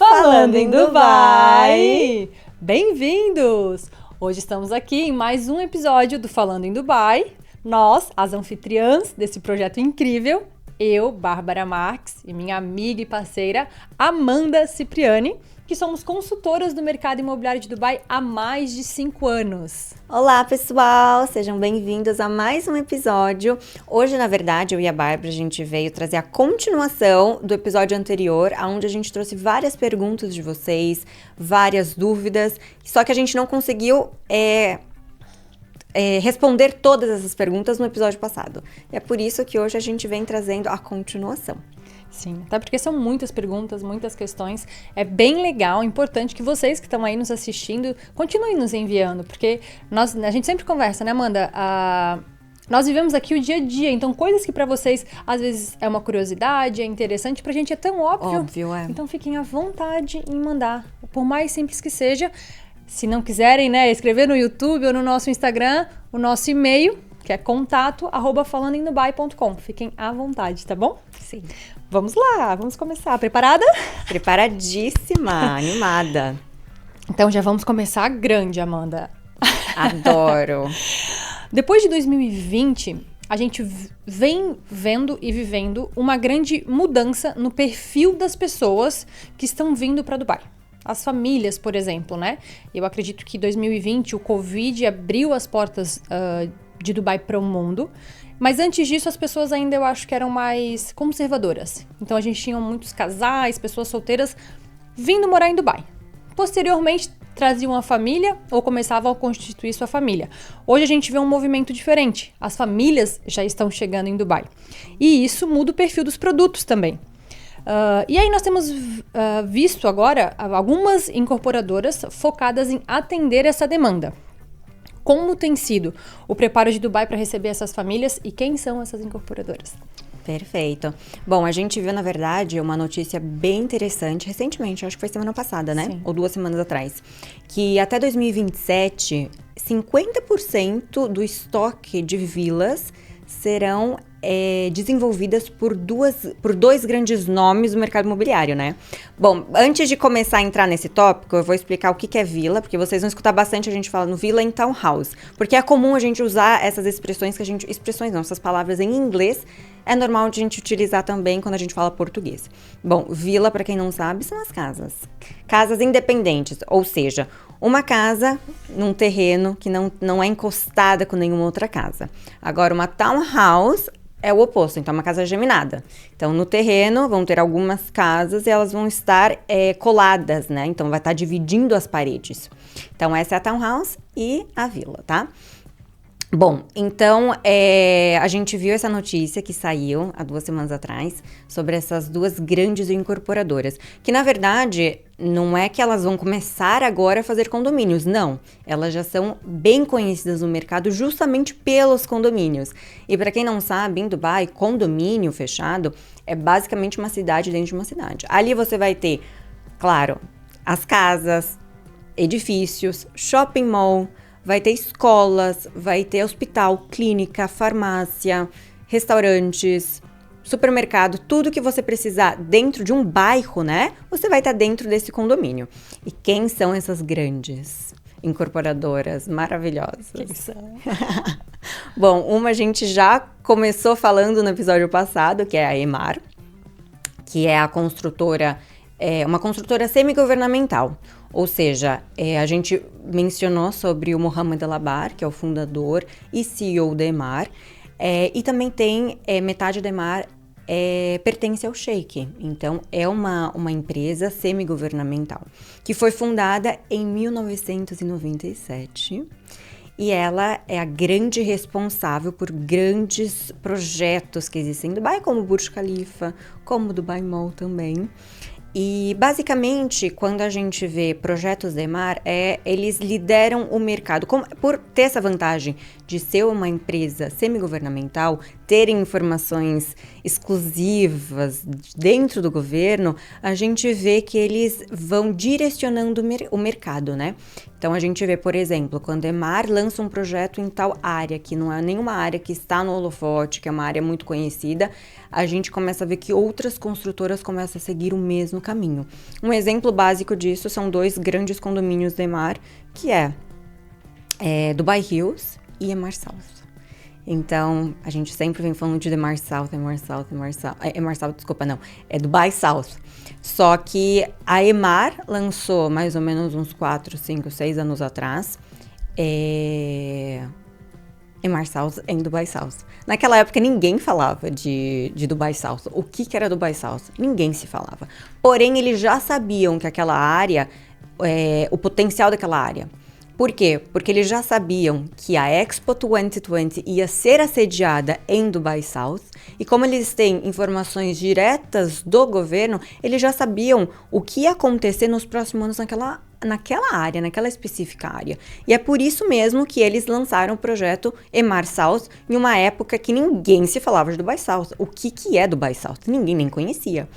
Falando em Dubai! Bem-vindos! Hoje estamos aqui em mais um episódio do Falando em Dubai. Nós, as anfitriãs desse projeto incrível, eu, Bárbara Marques, e minha amiga e parceira Amanda Cipriani, que somos consultoras do mercado imobiliário de Dubai há mais de 5 anos. Olá, pessoal! Sejam bem-vindos a mais um episódio. Hoje, na verdade, eu e a Bárbara, a gente veio trazer a continuação do episódio anterior, onde a gente trouxe várias perguntas de vocês, várias dúvidas, só que a gente não conseguiu responder todas essas perguntas no episódio passado. E é por isso que hoje a gente vem trazendo a continuação. Sim, até porque são muitas perguntas, muitas questões. É bem legal, importante que vocês que estão aí nos assistindo continuem nos enviando, porque a gente sempre conversa, né, Amanda? Nós vivemos aqui o dia a dia, então coisas que pra vocês às vezes é uma curiosidade, é interessante, pra gente é tão óbvio. Óbvio, é. Então fiquem à vontade em mandar, por mais simples que seja. Se não quiserem, né, escrever no YouTube ou no nosso Instagram, o nosso e-mail, que é contato@falandoemdubai.com. Fiquem à vontade, tá bom? Sim. Vamos lá, vamos começar. Preparada? Preparadíssima, animada. Então já vamos começar grande, Amanda. Adoro. Depois de 2020, a gente vem vendo e vivendo uma grande mudança no perfil das pessoas que estão vindo para Dubai. As famílias, por exemplo, né? Eu acredito que 2020 o Covid abriu as portas de Dubai para o mundo. Mas antes disso, as pessoas ainda, eu acho que eram mais conservadoras. Então, a gente tinha muitos casais, pessoas solteiras, vindo morar em Dubai. Posteriormente, traziam a família ou começavam a constituir sua família. Hoje, a gente vê um movimento diferente. As famílias já estão chegando em Dubai. E isso muda o perfil dos produtos também. E aí, nós temos visto agora algumas incorporadoras focadas em atender essa demanda. Como tem sido o preparo de Dubai para receber essas famílias e quem são essas incorporadoras? Perfeito. Bom, a gente viu, na verdade, uma notícia bem interessante recentemente, acho que foi semana passada, né? Sim. Ou 2 semanas atrás, que até 2027, 50% do estoque de vilas serão desenvolvidas por dois grandes nomes do mercado imobiliário, né? Bom, antes de começar a entrar nesse tópico, eu vou explicar o que é vila, porque vocês vão escutar bastante a gente falando vila em townhouse, porque é comum a gente usar essas expressões essas palavras em inglês, é normal de a gente utilizar também quando a gente fala português. Bom, vila, para quem não sabe, são as casas. Casas independentes, ou seja, uma casa num terreno que não é encostada com nenhuma outra casa. Agora, uma townhouse é o oposto, então é uma casa geminada. Então, no terreno vão ter algumas casas e elas vão estar coladas, né? Então, vai estar dividindo as paredes. Então, essa é a townhouse e a vila, tá? Bom, então a gente viu essa notícia que saiu há 2 semanas atrás sobre essas 2 grandes incorporadoras, que na verdade não é que elas vão começar agora a fazer condomínios, não. Elas já são bem conhecidas no mercado justamente pelos condomínios. E para quem não sabe, em Dubai, condomínio fechado é basicamente uma cidade dentro de uma cidade. Ali você vai ter, claro, as casas, edifícios, shopping mall, vai ter escolas, vai ter hospital, clínica, farmácia, restaurantes, supermercado, tudo que você precisar dentro de um bairro, né? Você vai estar dentro desse condomínio. E quem são essas grandes incorporadoras maravilhosas? Quem são? Bom, uma a gente já começou falando no episódio passado, que é a Emaar, que é a construtora, uma construtora semi-governamental. Ou seja, a gente mencionou sobre o Mohamed Al-Abar, que é o fundador e CEO da Emaar, e também tem metade da Emaar pertence ao Sheikh. Então, é uma empresa semi-governamental, que foi fundada em 1997 e ela é a grande responsável por grandes projetos que existem em Dubai, como o Burj Khalifa, como o Dubai Mall também. E, basicamente, quando a gente vê projetos da Emaar, eles lideram o mercado. Por ter essa vantagem de ser uma empresa semi-governamental, terem informações exclusivas dentro do governo, a gente vê que eles vão direcionando o mercado, né? Então, a gente vê, por exemplo, quando a Emaar lança um projeto em tal área, que não é nenhuma área que está no holofote, que é uma área muito conhecida, a gente começa a ver que outras construtoras começam a seguir o mesmo no caminho. Um exemplo básico disso são 2 grandes condomínios da Emaar, que é Dubai Hills e Emaar South. Então, a gente sempre vem falando de Emaar South, é Dubai South. Só que a Emaar lançou mais ou menos uns 4, 5, 6 anos atrás, Emaar South em Dubai South. Naquela época, ninguém falava de Dubai South. O que era Dubai South? Ninguém se falava. Porém, eles já sabiam que aquela área, o potencial daquela área. Por quê? Porque eles já sabiam que a Expo 2020 ia ser assediada em Dubai South, e como eles têm informações diretas do governo, eles já sabiam o que ia acontecer nos próximos anos naquela área, naquela específica área. E é por isso mesmo que eles lançaram o projeto Emaar South em uma época que ninguém se falava de Dubai South. O que é Dubai South? Ninguém nem conhecia.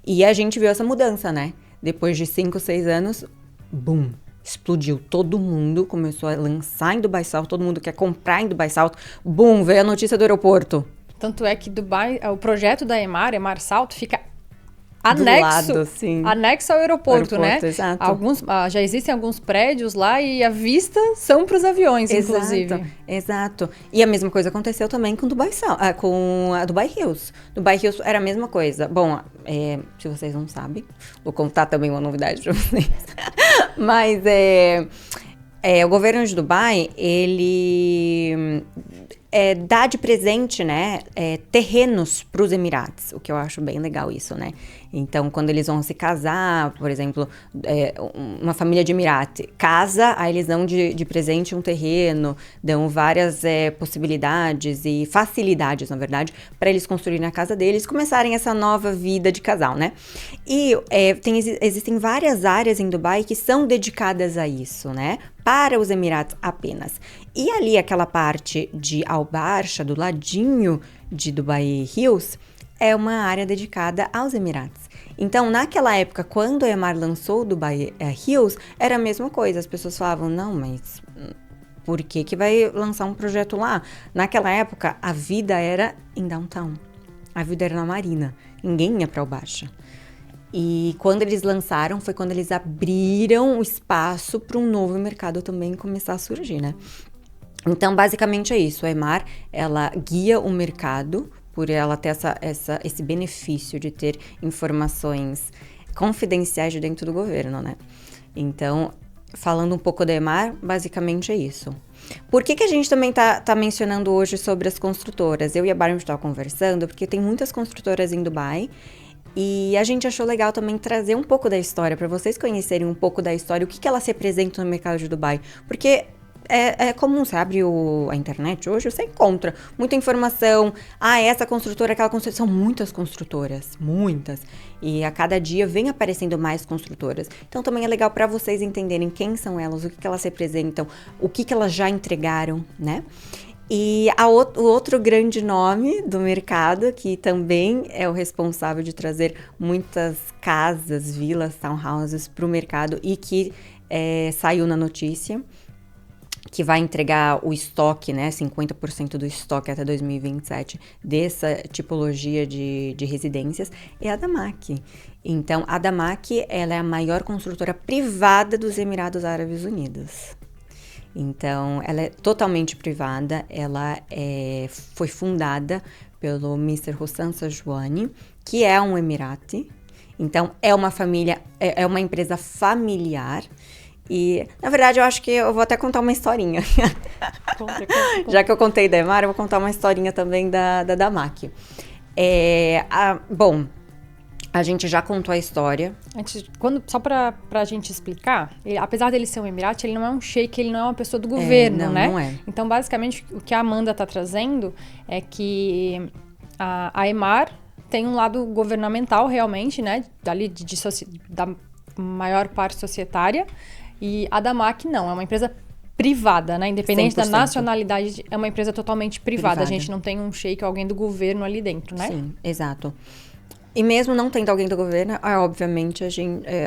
E a gente viu essa mudança, né? Depois de 5, 6 anos, boom! Explodiu, todo mundo começou a lançar em Dubai South, todo mundo quer comprar em Dubai South, boom, veio a notícia do aeroporto. Tanto é que o projeto da Emaar South, fica anexo ao aeroporto, né? Exato. Já existem alguns prédios lá e a vista são para os aviões, inclusive. Exato. E a mesma coisa aconteceu também com com a Dubai Hills. Dubai Hills era a mesma coisa. Bom, se vocês não sabem, vou contar também uma novidade para vocês. Mas o governo de Dubai, ele dá de presente, né, terrenos para os Emirates, o que eu acho bem legal isso, né? Então, quando eles vão se casar, por exemplo, uma família de Emirate casa, aí eles dão de presente um terreno, dão várias possibilidades e facilidades, na verdade, para eles construírem a casa deles, começarem essa nova vida de casal, né? E existem várias áreas em Dubai que são dedicadas a isso, né? Para os Emirates apenas. E ali, aquela parte de Al Barsha, do ladinho de Dubai Hills, é uma área dedicada aos Emirates. Então, naquela época, quando a Emaar lançou o Dubai Hills, era a mesma coisa. As pessoas falavam, não, mas por que vai lançar um projeto lá? Naquela época, a vida era em downtown. A vida era na Marina. Ninguém ia para Al Barsha. E quando eles lançaram, foi quando eles abriram o espaço para um novo mercado também começar a surgir, né? Então, basicamente é isso. A Emaar, ela guia o mercado por ela ter esse benefício de ter informações confidenciais de dentro do governo, né? Então, falando um pouco da Emaar, basicamente é isso. Por que a gente também tá mencionando hoje sobre as construtoras? Eu e a Bárbara estavam conversando, porque tem muitas construtoras em Dubai, e a gente achou legal também trazer um pouco da história, para vocês conhecerem um pouco da história, o que elas representam no mercado de Dubai. Porque é comum, você abre a internet hoje, você encontra muita informação. Essa construtora, aquela construtora. São muitas construtoras, muitas. E a cada dia vem aparecendo mais construtoras. Então também é legal para vocês entenderem quem são elas, o que elas representam, o que elas já entregaram, né? E o outro grande nome do mercado, que também é o responsável de trazer muitas casas, vilas, townhouses para o mercado e que saiu na notícia, que vai entregar o estoque, né, 50% do estoque até 2027 dessa tipologia de residências, é a Damac. Então, a Damac, ela é a maior construtora privada dos Emirados Árabes Unidos. Então, ela é totalmente privada, ela foi fundada pelo Mr. Hossan Sajwani, que é um emirate. Então, é uma família, é uma empresa familiar. E, na verdade, eu acho que eu vou até contar uma historinha. Conta. Já que eu contei da Emaar, eu vou contar uma historinha também da Damac. Bom, a gente já contou a história. Só pra gente explicar, apesar dele ser um emirate, ele não é um sheik, ele não é uma pessoa do governo, né? Não é. Então, basicamente, o que a Amanda tá trazendo é que a Emaar tem um lado governamental, realmente, né? Dali da maior parte societária. E a Damac não, é uma empresa privada, né? Independente 100%. Da nacionalidade, é uma empresa totalmente privada. A gente não tem um sheik, alguém do governo ali dentro, né? Sim, exato. E mesmo não tendo alguém do governo, obviamente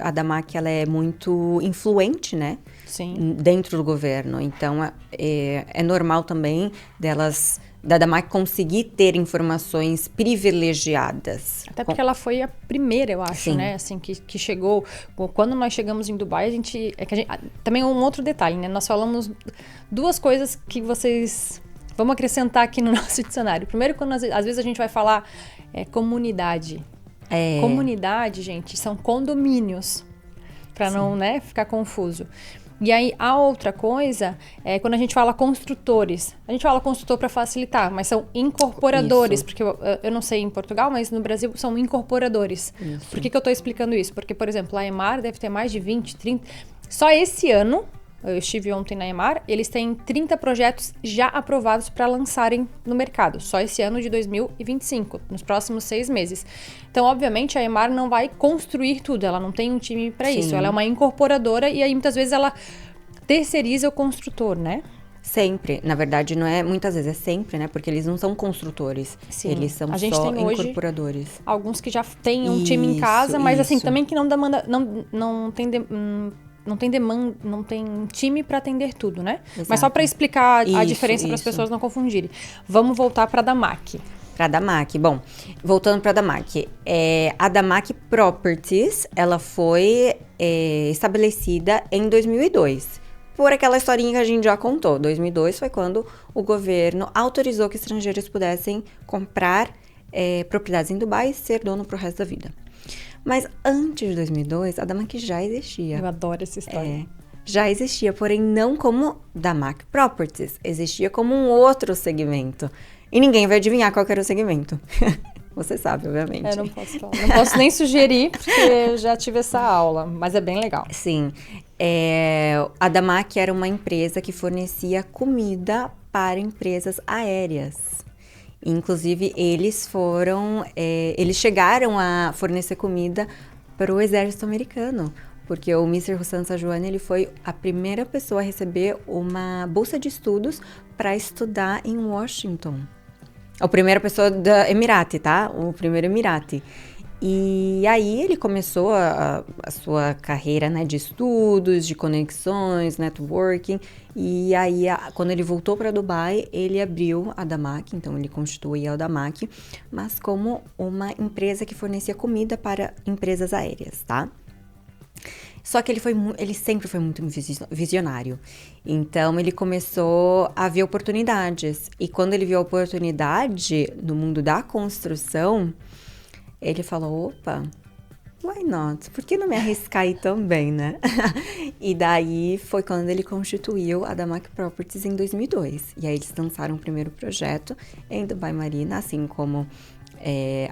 a Damac, ela é muito influente, né? Sim. Dentro do governo. Então, é normal também delas da Damac conseguir ter informações privilegiadas. Até porque ela foi a primeira, eu acho, Sim. né? Assim, que chegou. Quando nós chegamos em Dubai, também um outro detalhe, né? Nós falamos duas coisas que vocês. Vamos acrescentar aqui no nosso dicionário. Primeiro, quando às vezes a gente vai falar comunidade. Comunidade, gente, são condomínios. Para não, né, ficar confuso. E aí, a outra coisa é quando a gente fala construtores. A gente fala construtor para facilitar, mas são incorporadores. Isso. Porque eu não sei em Portugal, mas no Brasil são incorporadores. Isso. Por que eu estou explicando isso? Porque, por exemplo, a EMAR deve ter mais de 20, 30... Só esse ano, eu estive ontem na EMAR, eles têm 30 projetos já aprovados para lançarem no mercado. Só esse ano de 2025, nos próximos 6 meses. Então, obviamente, a EMAR não vai construir tudo, ela não tem um time para isso. Ela é uma incorporadora e aí, muitas vezes, ela terceiriza o construtor, né? Sempre. Na verdade, não é muitas vezes, é sempre, né? Porque eles não são construtores. Sim. Eles são A gente só tem hoje incorporadores. alguns que já têm um time em casa, mas assim, isso. também que não demanda, não tem demanda, não tem time para atender tudo, né? Exato. Mas só para explicar a Isso, diferença para as isso. pessoas não confundirem. Vamos voltar para a Damac. Para a Damac. Bom, voltando para a Damac. A Damac Properties, ela foi estabelecida em 2002. Por aquela historinha que a gente já contou. 2002 foi quando o governo autorizou que estrangeiros pudessem comprar propriedades em Dubai e ser dono pro resto da vida. Mas antes de 2002, a Damac já existia. Eu adoro essa história. Já existia, porém não como Damac Properties. Existia como um outro segmento. E ninguém vai adivinhar qual que era o segmento. Você sabe, obviamente. Eu não posso falar. Não posso nem sugerir, porque eu já tive essa aula. Mas é bem legal. Sim. A Damac era uma empresa que fornecia comida para empresas aéreas. Inclusive, eles chegaram a fornecer comida para o exército americano. Porque o Mr. Hussain Sajwani, ele foi a primeira pessoa a receber uma bolsa de estudos para estudar em Washington. A primeira pessoa da Emirate, tá? O primeiro Emirate. E aí ele começou a sua carreira, né, de estudos, de conexões, networking. E aí, quando ele voltou para Dubai, ele abriu a Damac, então ele constituiu a Damac, mas como uma empresa que fornecia comida para empresas aéreas, tá? Só que ele sempre foi muito visionário. Então, ele começou a ver oportunidades. E quando ele viu a oportunidade no mundo da construção, ele falou, opa, why not? Por que não me arriscar aí também, né? E daí foi quando ele constituiu a Damac Properties em 2002. E aí eles lançaram o primeiro projeto em Dubai Marina, assim como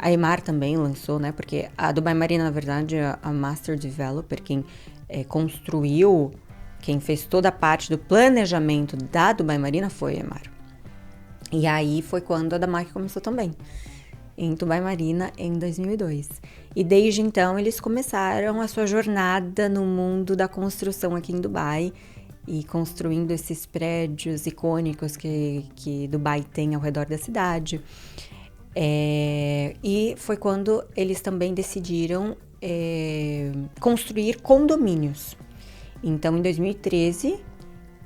a EMAR também lançou, né? Porque a Dubai Marina, na verdade, a Master Developer, quem construiu, quem fez toda a parte do planejamento da Dubai Marina foi a EMAR. E aí foi quando a Damac começou também, em Dubai Marina, em 2002. E desde então, eles começaram a sua jornada no mundo da construção aqui em Dubai e construindo esses prédios icônicos que Dubai tem ao redor da cidade. E foi quando eles também decidiram construir condomínios. Então, em 2013,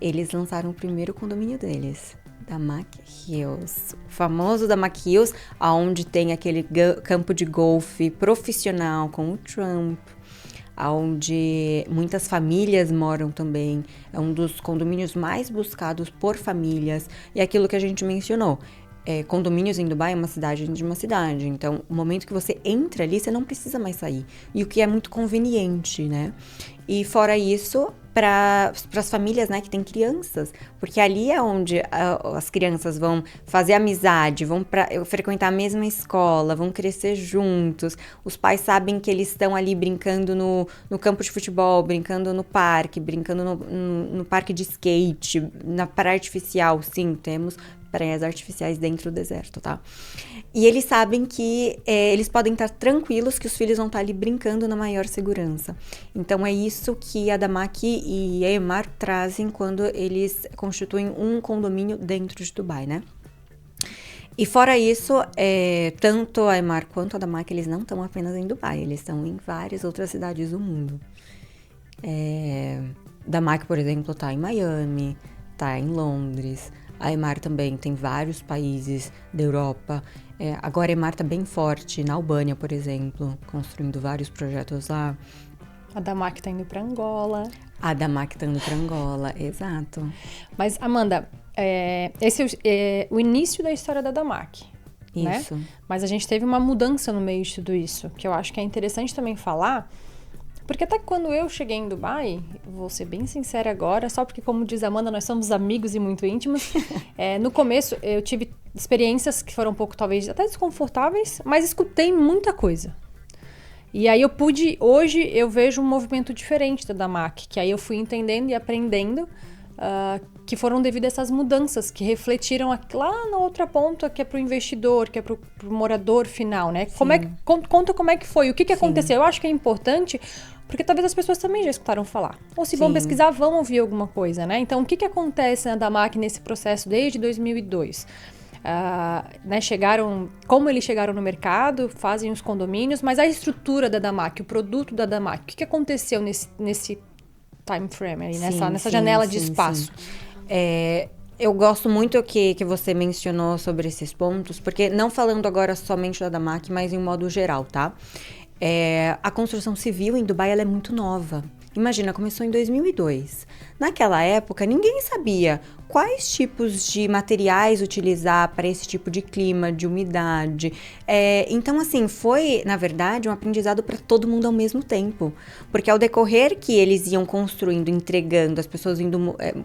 eles lançaram o primeiro condomínio deles, Damac Hills. O famoso Damac Hills, onde tem aquele campo de golfe profissional com o Trump, onde muitas famílias moram também. É um dos condomínios mais buscados por famílias. E aquilo que a gente mencionou, condomínios em Dubai é uma cidade dentro de uma cidade. Então, o momento que você entra ali, você não precisa mais sair. E o que é muito conveniente, né? E fora isso, para as famílias, né, que têm crianças, porque ali é onde as crianças vão fazer amizade, vão frequentar a mesma escola, vão crescer juntos. Os pais sabem que eles estão ali brincando no campo de futebol, brincando no parque, brincando no parque de skate, na praia artificial. Sim, temos praias artificiais dentro do deserto, tá? E eles sabem que eles podem estar tranquilos que os filhos vão estar ali brincando na maior segurança. Então, é isso que a Damac e a EMAR trazem quando eles constituem um condomínio dentro de Dubai, né? E fora isso, tanto a EMAR quanto a Damac, eles não estão apenas em Dubai, eles estão em várias outras cidades do mundo. Damac, por exemplo, está em Miami, está em Londres. A Emar também tem vários países da Europa. Agora a Emar está bem forte na Albânia, por exemplo, construindo vários projetos lá. A Damac tá indo para Angola. A Damac tá indo para Angola, exato. Mas, Amanda, esse é o início da história da Damac. Isso. Né? Mas a gente teve uma mudança no meio de tudo isso, que eu acho que é interessante também falar, porque até quando eu cheguei em Dubai, vou ser bem sincera agora, só porque, como diz a Amanda, nós somos amigos e muito íntimos, no começo eu tive experiências que foram um pouco, talvez, até desconfortáveis, mas escutei muita coisa. E aí hoje eu vejo um movimento diferente da Damac, que aí eu fui entendendo e aprendendo, que foram devido a essas mudanças que refletiram lá na outra ponta, que é para o investidor, que é para o morador final, né? Conta como é que foi, o que aconteceu. Eu acho que é importante, porque talvez as pessoas também já escutaram falar. Ou se vão pesquisar, vão ouvir alguma coisa, né? Então, o que acontece na Damac nesse processo desde 2002? Né, como eles chegaram no mercado, fazem os condomínios, mas a estrutura da Damac, o produto da Damac, o que aconteceu nesse time frame, aí, nessa janela de espaço? Eu gosto muito que você mencionou sobre esses pontos, porque não falando agora somente da Damac, mas em modo geral, tá? A construção civil em Dubai ela é muito nova. Imagina, começou em 2002. Naquela época, ninguém sabia quais tipos de materiais utilizar para esse tipo de clima, de umidade. Então, assim, foi, na verdade, um aprendizado para todo mundo ao mesmo tempo. Porque ao decorrer que eles iam construindo, entregando, as pessoas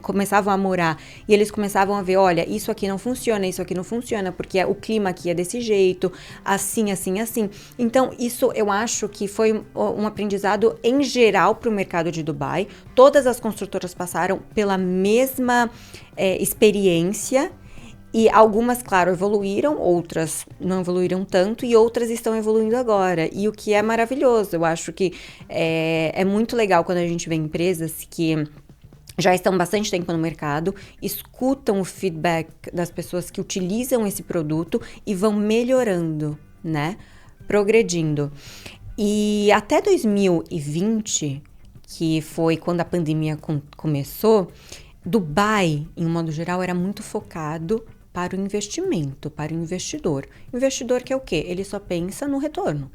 começavam a morar e eles começavam a ver, olha, isso aqui não funciona, porque o clima aqui é desse jeito, assim, assim, assim. Então, isso eu acho que foi um aprendizado em geral para o mercado de Dubai. Todas as construtoras passaram pela mesma experiência e algumas, claro, evoluíram, outras não evoluíram tanto e outras estão evoluindo agora. E o que é maravilhoso, eu acho que é muito legal quando a gente vê empresas que já estão bastante tempo no mercado, escutam o feedback das pessoas que utilizam esse produto e vão melhorando, né? Progredindo. E até 2020, que foi quando a pandemia começou, Dubai, em um modo geral, era muito focado para o investimento, para o investidor. Investidor que é o quê? Ele só pensa no retorno.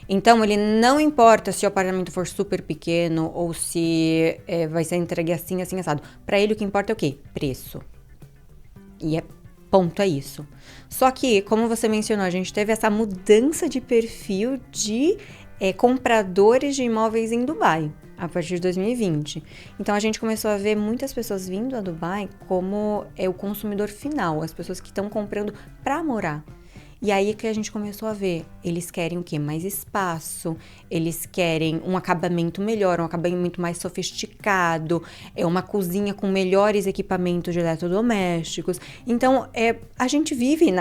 Então, ele não importa se o apartamento for super pequeno ou se vai ser entregue assim, assim, assado. Para ele, o que importa é o quê? Preço. E ponto é isso. Só que, como você mencionou, a gente teve essa mudança de perfil de compradores de imóveis em Dubai, a partir de 2020. Então, a gente começou a ver muitas pessoas vindo a Dubai como o consumidor final, as pessoas que estão comprando para morar. E aí que a gente começou a ver, eles querem o quê? Mais espaço, eles querem um acabamento melhor, um acabamento mais sofisticado, uma cozinha com melhores equipamentos de eletrodomésticos. Então, a gente vive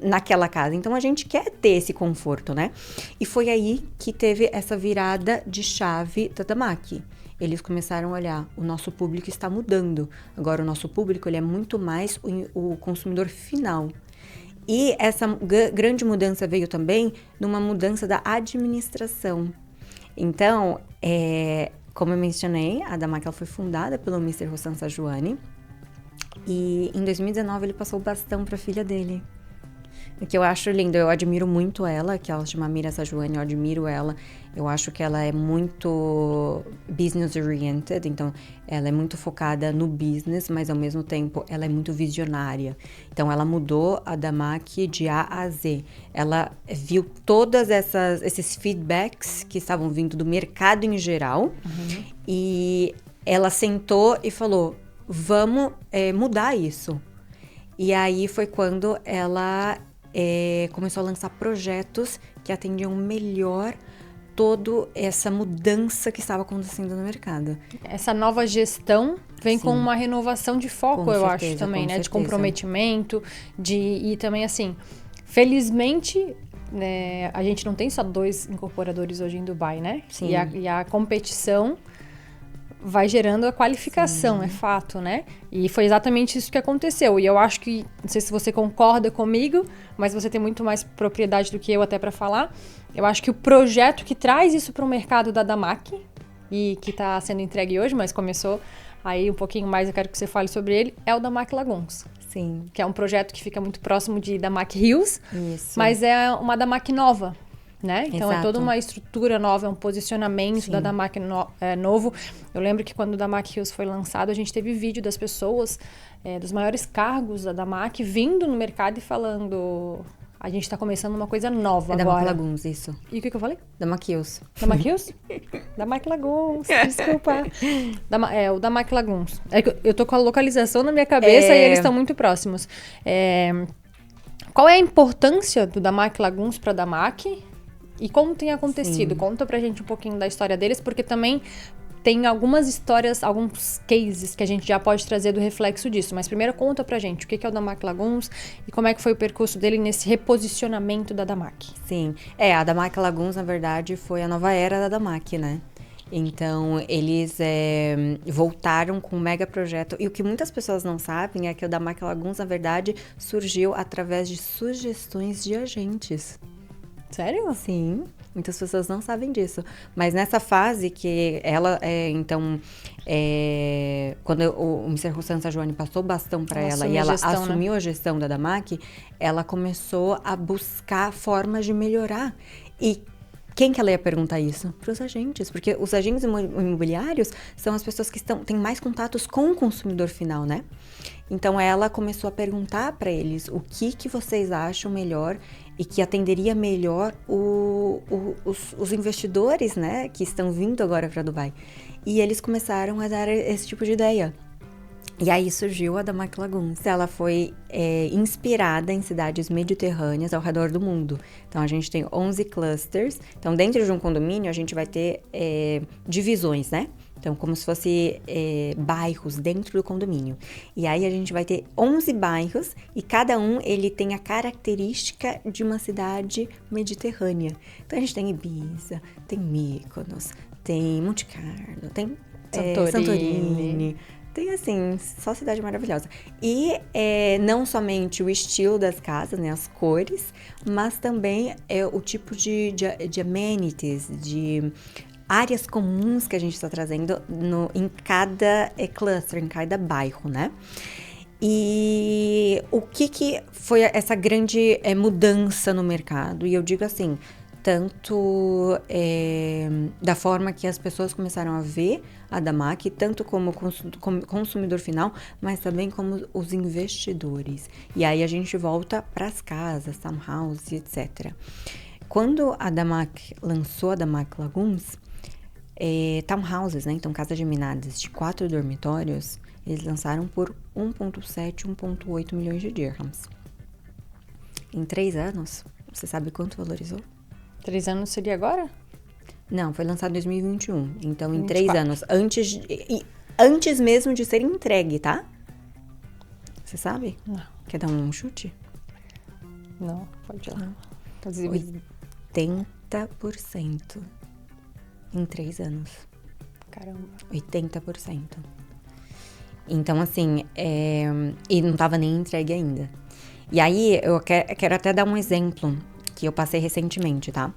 naquela casa, então a gente quer ter esse conforto, né? E foi aí que teve essa virada de chave da Damac. Eles começaram a olhar, o nosso público está mudando. Agora, o nosso público ele é muito mais o consumidor final. E essa grande mudança veio também numa mudança da administração. Então, como eu mencionei, a Damac foi fundada pelo Mr. Hossan Sajuani. E em 2019 ele passou o bastão para a filha dele. O que eu acho lindo, eu admiro muito ela, que ela se chama Mira Sajuani, eu admiro ela. Eu acho que ela é muito business oriented, então ela é muito focada no business, mas ao mesmo tempo ela é muito visionária. Então ela mudou a Damac de A a Z. Ela viu todas esses feedbacks que estavam vindo do mercado em geral, e ela sentou e falou, vamos mudar isso. E aí foi quando ela começou a lançar projetos que atendiam melhor toda essa mudança que estava acontecendo no mercado. Essa nova gestão vem com uma renovação de foco, eu acho também, né? De comprometimento, e também assim, felizmente, né, a gente não tem só 2 incorporadores hoje em Dubai, né? Sim. E a competição vai gerando a qualificação, é fato, né? E foi exatamente isso que aconteceu. E eu acho que, não sei se você concorda comigo, mas você tem muito mais propriedade do que eu até para falar. Eu acho que o projeto que traz isso para o mercado da Damac, e que está sendo entregue hoje, mas começou aí um pouquinho mais, eu quero que você fale sobre ele, é o Damac Lagoons. Sim. Que é um projeto que fica muito próximo de Damac Hills, Isso. mas é uma Damac nova, né? Então é Exato. toda uma estrutura nova, é um posicionamento da Damac novo. Eu lembro que quando o Damac Hills foi lançado, a gente teve vídeo das pessoas, dos maiores cargos da Damac, vindo no mercado e falando: a gente tá começando uma coisa nova Damac agora. Lagoons, isso. E o que eu falei? Damac Hills. Damac Hills? Damac Lagoons, desculpa. O Damac Lagoons. É que eu tô com a localização na minha cabeça e eles estão muito próximos. Qual é a importância do Damac Lagoons para Damac? E como tem acontecido? Sim. Conta pra gente um pouquinho da história deles, porque também tem algumas histórias, alguns cases que a gente já pode trazer do reflexo disso. Mas primeiro conta pra gente o que é o Damac Lagoons e como é que foi o percurso dele nesse reposicionamento da Damac. Sim. A Damac Lagoons, na verdade, foi a nova era da Damac, né? Então, eles voltaram com um mega projeto. E o que muitas pessoas não sabem é que o Damac Lagoons, na verdade, surgiu através de sugestões de agentes. Sério? Sim, muitas pessoas não sabem disso. Mas nessa fase que ela, quando o Mr. Hussein Sajuani passou o bastão para ela e ela assumiu a gestão da Damac, ela começou a buscar formas de melhorar. E quem que ela ia perguntar isso? Para os agentes, porque os agentes imobiliários são as pessoas que têm mais contatos com o consumidor final, né? Então, ela começou a perguntar para eles o que vocês acham melhor e que atenderia melhor os investidores, né, que estão vindo agora para Dubai. E eles começaram a dar esse tipo de ideia. E aí surgiu a Damac Lagoons. Ela foi inspirada em cidades mediterrâneas ao redor do mundo. Então, a gente tem 11 clusters. Então, dentro de um condomínio, a gente vai ter divisões, né? Então, como se fosse bairros dentro do condomínio. E aí, a gente vai ter 11 bairros e cada um, ele tem a característica de uma cidade mediterrânea. Então, a gente tem Ibiza, tem Mykonos, tem Monte Carlo, tem Santorini. Tem, assim, só cidade maravilhosa. E não somente o estilo das casas, né, as cores, mas também o tipo de amenities, de áreas comuns que a gente está trazendo em cada cluster, em cada bairro, né? E o que foi essa grande mudança no mercado? E eu digo assim, tanto da forma que as pessoas começaram a ver a Damac, tanto como consumidor final, mas também como os investidores. E aí a gente volta para as casas, townhouses, etc. Quando a Damac lançou a Damac Lagoons, townhouses, né? Então casas geminadas de 4 dormitórios, eles lançaram por 1,7, 1,8 milhões de dirhams. Em 3 anos, você sabe quanto valorizou? 3 anos seria agora? Não, foi lançado em 2021. Então, em 24. 3 anos. Antes mesmo de ser entregue, tá? Você sabe? Não. Quer dar um chute? Não, pode ir lá. 80% em 3 anos. Caramba. 80%. Então, assim, e não tava nem entregue ainda. E aí, eu quero até dar um exemplo que eu passei recentemente, tá?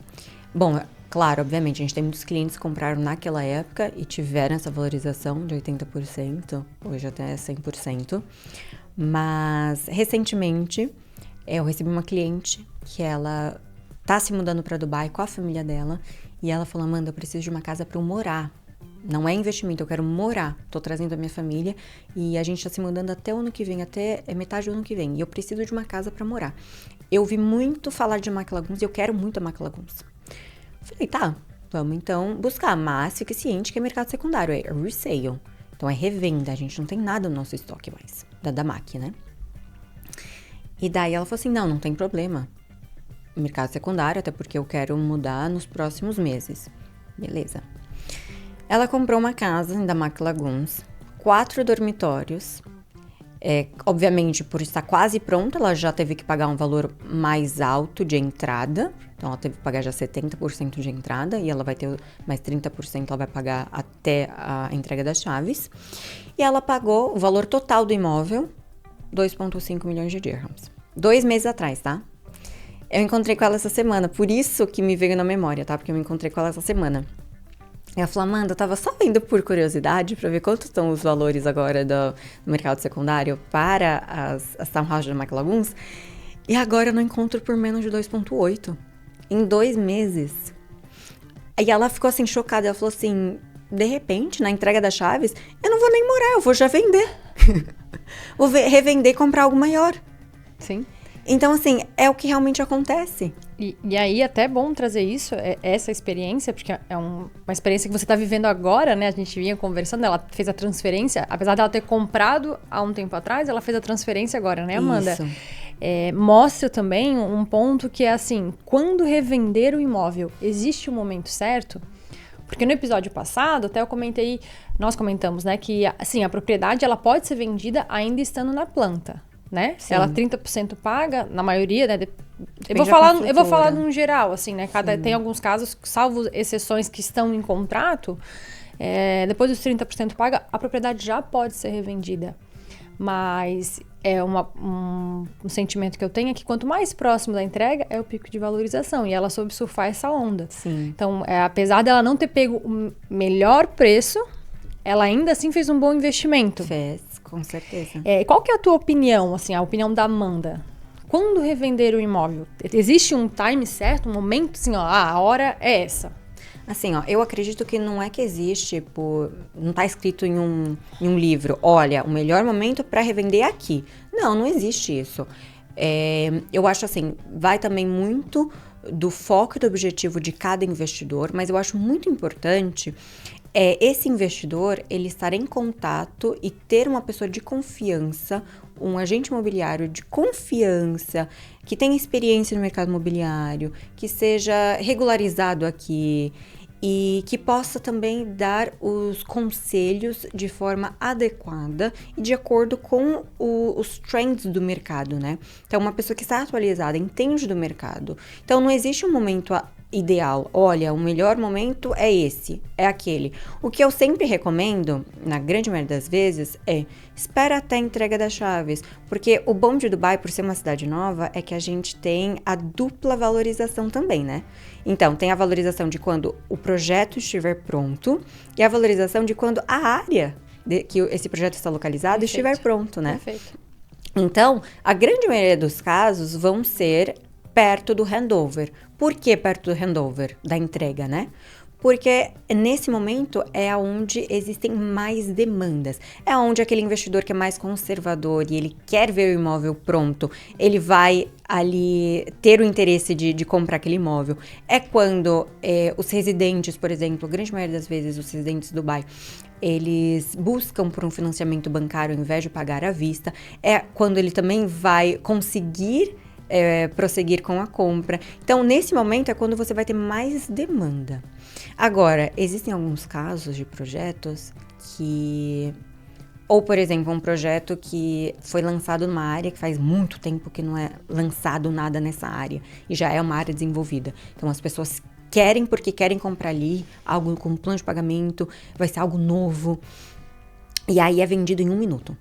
Bom, claro, obviamente, a gente tem muitos clientes que compraram naquela época e tiveram essa valorização de 80%, hoje até 100%. Mas, recentemente, eu recebi uma cliente que ela tá se mudando para Dubai com a família dela e ela falou: Amanda, eu preciso de uma casa para eu morar. Não é investimento, eu quero morar. Tô trazendo a minha família e a gente tá se mudando até o ano que vem, até metade do ano que vem. E eu preciso de uma casa para morar. Eu ouvi muito falar de Damac Lagoons e eu quero muito a Damac Lagoons. Falei, tá, vamos então buscar. Mas fique ciente que é mercado secundário, é resale. Então é revenda, a gente não tem nada no nosso estoque mais, da Damac, né? E daí ela falou assim, não tem problema. Mercado secundário, até porque eu quero mudar nos próximos meses. Beleza. Ela comprou uma casa em Damac Lagoons, 4 dormitórios. Obviamente, por estar quase pronta, ela já teve que pagar um valor mais alto de entrada. Então, ela teve que pagar já 70% de entrada e ela vai ter mais 30%, ela vai pagar até a entrega das chaves. E ela pagou o valor total do imóvel, 2,5 milhões de dirhams. 2 meses atrás, tá? Eu encontrei com ela essa semana, por isso que me veio na memória, tá? Porque eu me encontrei com ela essa semana. Ela falou, Amanda, eu tava só vendo por curiosidade pra ver quantos estão os valores agora do mercado secundário para as townhouses da McLagoons. E agora eu não encontro por menos de 2,8. Em 2 meses. Aí ela ficou assim, chocada. Ela falou assim, de repente, na entrega das chaves, eu não vou nem morar, eu vou já vender. Vou revender e comprar algo maior. Sim. Então, assim, é o que realmente acontece. E aí, até é bom trazer isso, essa experiência, porque é uma experiência que você está vivendo agora, né? A gente vinha conversando, ela fez a transferência, apesar dela ter comprado há um tempo atrás, ela fez a transferência agora, né, Amanda? Isso. Mostra também um ponto que é assim, quando revender o imóvel, existe um momento certo? Porque no episódio passado, até nós comentamos, né, que assim, a propriedade ela pode ser vendida ainda estando na planta. Né? Sim. Ela 30% paga, na maioria, né? Eu Depende vou falar num geral, assim, né? Tem alguns casos, salvo exceções que estão em contrato, depois dos 30% paga, a propriedade já pode ser revendida. Mas um sentimento que eu tenho é que quanto mais próximo da entrega, é o pico de valorização. E ela soube surfar essa onda. Sim. Então, apesar dela não ter pego o melhor preço, ela ainda assim fez um bom investimento. Fez. Com certeza. Qual que é a tua opinião, assim, a opinião da Amanda? Quando revender o imóvel? Existe um time certo, um momento, assim, ó, a hora é essa? Assim, ó, eu acredito que não é que existe, não tá escrito em um livro, olha, o melhor momento para revender é aqui. Não existe isso. Eu acho assim, vai também muito do foco e do objetivo de cada investidor, mas eu acho muito importante esse investidor, ele estar em contato e ter uma pessoa de confiança, um agente imobiliário de confiança, que tenha experiência no mercado imobiliário, que seja regularizado aqui e que possa também dar os conselhos de forma adequada e de acordo com os trends do mercado, né? Então, uma pessoa que está atualizada, entende do mercado. Então, não existe um momento ideal. Olha, o melhor momento é esse, é aquele. O que eu sempre recomendo, na grande maioria das vezes, espera até a entrega das chaves. Porque o bom de Dubai, por ser uma cidade nova, é que a gente tem a dupla valorização também, né? Então, tem a valorização de quando o projeto estiver pronto e a valorização de quando a área que esse projeto está localizado estiver pronto, né? Perfeito. Então, a grande maioria dos casos vão ser perto do handover. Por que perto do handover? Da entrega, né? Porque nesse momento é onde existem mais demandas. É onde aquele investidor que é mais conservador e ele quer ver o imóvel pronto, ele vai ali ter o interesse de comprar aquele imóvel. É quando os residentes, por exemplo, a grande maioria das vezes os residentes do Dubai, eles buscam por um financiamento bancário ao invés de pagar à vista. É quando ele também vai conseguir prosseguir com a compra. Então, nesse momento é quando você vai ter mais demanda. Agora, existem alguns casos de projetos que... Ou, por exemplo, um projeto que foi lançado numa área que faz muito tempo que não é lançado nada nessa área. E já é uma área desenvolvida. Então, as pessoas querem porque querem comprar ali algo com plano de pagamento, vai ser algo novo. E aí é vendido em 1 minuto.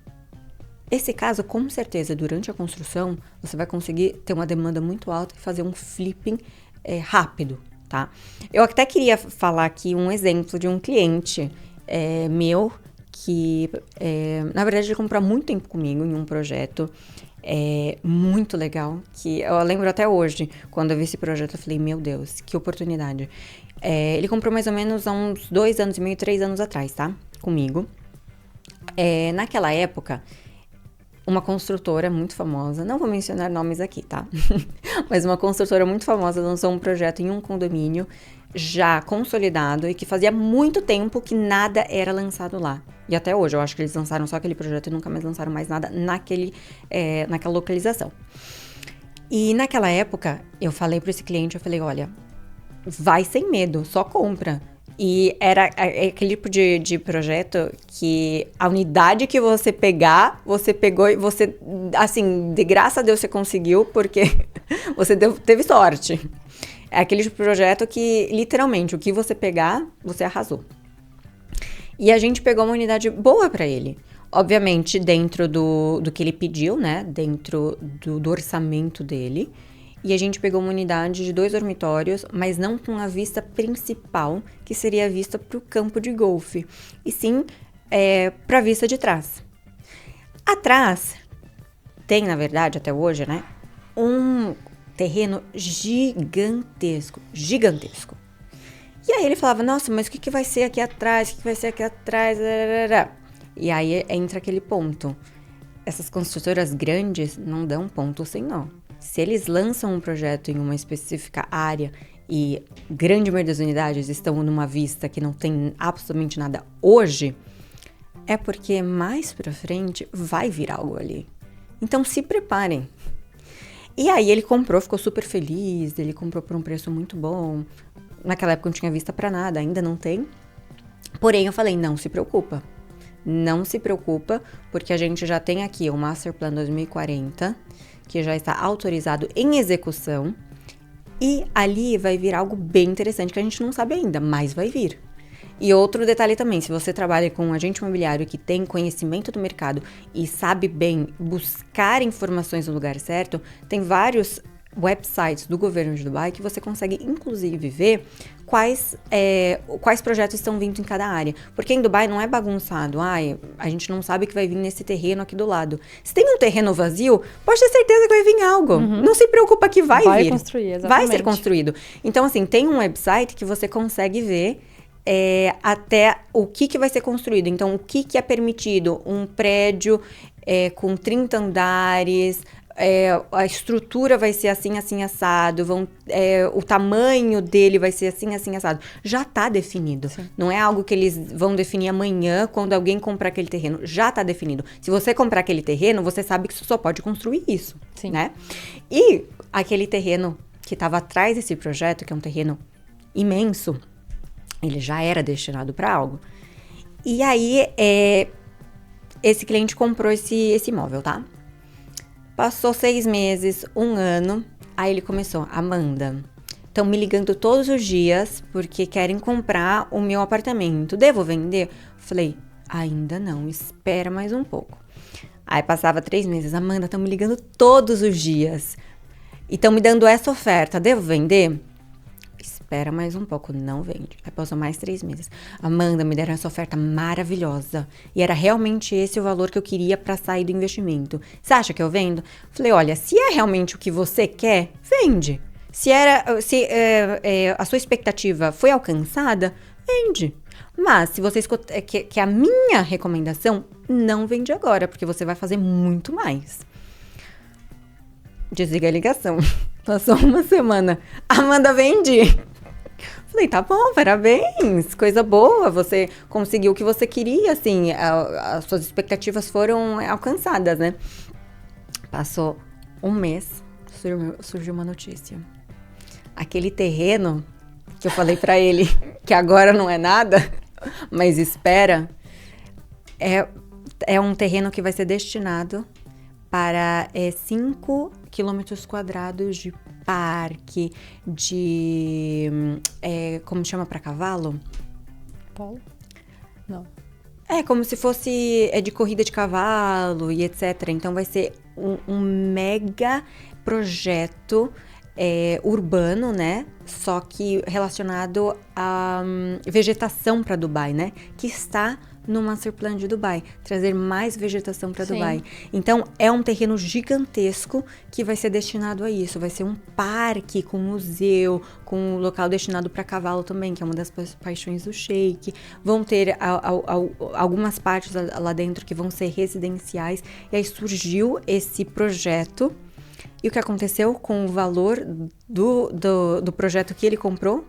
Esse caso, com certeza, durante a construção, você vai conseguir ter uma demanda muito alta e fazer um flipping rápido, tá? Eu até queria falar aqui um exemplo de um cliente meu que, na verdade, ele comprou há muito tempo comigo em um projeto muito legal, que eu lembro até hoje, quando eu vi esse projeto, eu falei, meu Deus, que oportunidade. Ele comprou mais ou menos há uns 2 anos e meio, 3 anos atrás, tá? Comigo. Naquela época... Uma construtora muito famosa, não vou mencionar nomes aqui, tá? Mas uma construtora muito famosa lançou um projeto em um condomínio já consolidado e que fazia muito tempo que nada era lançado lá. E até hoje, eu acho que eles lançaram só aquele projeto e nunca mais lançaram mais nada naquela localização. E naquela época, eu falei para esse cliente, eu falei, olha, vai sem medo, só compra. E era aquele tipo de projeto que a unidade que você pegar, você pegou e você, assim, de graça a Deus você conseguiu, porque você teve sorte. É aquele tipo de projeto que, literalmente, o que você pegar, você arrasou. E a gente pegou uma unidade boa para ele. Obviamente, dentro do que ele pediu, né? Dentro do orçamento dele. E a gente pegou uma unidade de 2 dormitórios, mas não com a vista principal, que seria a vista para o campo de golfe, e sim para a vista de trás. Atrás tem, na verdade, até hoje, né, um terreno gigantesco. E aí ele falava, nossa, mas o que vai ser aqui atrás? O que vai ser aqui atrás? E aí entra aquele ponto. Essas construtoras grandes não dão ponto sem nó. Se eles lançam um projeto em uma específica área e grande maioria das unidades estão numa vista que não tem absolutamente nada hoje, é porque mais pra frente vai vir algo ali. Então se preparem. E aí ele comprou, ficou super feliz, ele comprou por um preço muito bom. Naquela época não tinha vista pra nada, ainda não tem. Porém eu falei, não se preocupa. Não se preocupa, porque a gente já tem aqui o Master Plan 2040, que já está autorizado em execução. E ali vai vir algo bem interessante que a gente não sabe ainda, mas vai vir. E outro detalhe também, se você trabalha com um agente imobiliário que tem conhecimento do mercado e sabe bem buscar informações no lugar certo, tem vários websites do governo de Dubai que você consegue inclusive ver quais projetos estão vindo em cada área. Porque em Dubai não é bagunçado. A gente não sabe o que vai vir nesse terreno aqui do lado. Se tem um terreno vazio, pode ter certeza que vai vir algo. Uhum. Não se preocupa que vai vir. Vai construir, exatamente. Vai ser construído. Então, assim, tem um website que você consegue ver até o que vai ser construído. Então, o que é permitido? Um prédio com 30 andares... a estrutura vai ser assim, assim, assado, o tamanho dele vai ser assim, assim, assado. Já está definido. Sim. Não é algo que eles vão definir amanhã, quando alguém comprar aquele terreno. Já está definido. Se você comprar aquele terreno, você sabe que você só pode construir isso. Sim. Né? E aquele terreno que estava atrás desse projeto, que é um terreno imenso, ele já era destinado para algo. E aí, esse cliente comprou esse imóvel, tá? Passou 6 meses, 1 ano, aí ele começou, Amanda, estão me ligando todos os dias porque querem comprar o meu apartamento, devo vender? Falei, ainda não, espera mais um pouco. Aí passava 3 meses, Amanda, estão me ligando todos os dias e estão me dando essa oferta, devo vender? Espera mais um pouco, não vende. Aí passou mais 3 meses. Amanda, me deram essa oferta maravilhosa. E era realmente esse o valor que eu queria para sair do investimento. Você acha que eu vendo? Falei, olha, se é realmente o que você quer, vende. Se a sua expectativa foi alcançada, vende. Mas se você que a minha recomendação, não vende agora, porque você vai fazer muito mais. Desliga a ligação. Passou 1 semana. Amanda, vende. Falei, tá bom, parabéns, coisa boa, você conseguiu o que você queria, assim, as suas expectativas foram alcançadas, né? Passou 1 mês, surgiu uma notícia. Aquele terreno que eu falei pra ele, que agora não é nada, mas espera, é um terreno que vai ser destinado para 5 quilômetros quadrados de parque, de... como chama para cavalo? Polo? Não. Como se fosse de corrida de cavalo e etc. Então vai ser um mega projeto urbano, né? Só que relacionado à vegetação para Dubai, né? Que está no Master Plan de Dubai, trazer mais vegetação para Dubai. Então, é um terreno gigantesco que vai ser destinado a isso. Vai ser um parque com museu, com um local destinado para cavalo também, que é uma das paixões do Sheik. Vão ter algumas partes lá dentro que vão ser residenciais. E aí surgiu esse projeto. E o que aconteceu com o valor do projeto que ele comprou?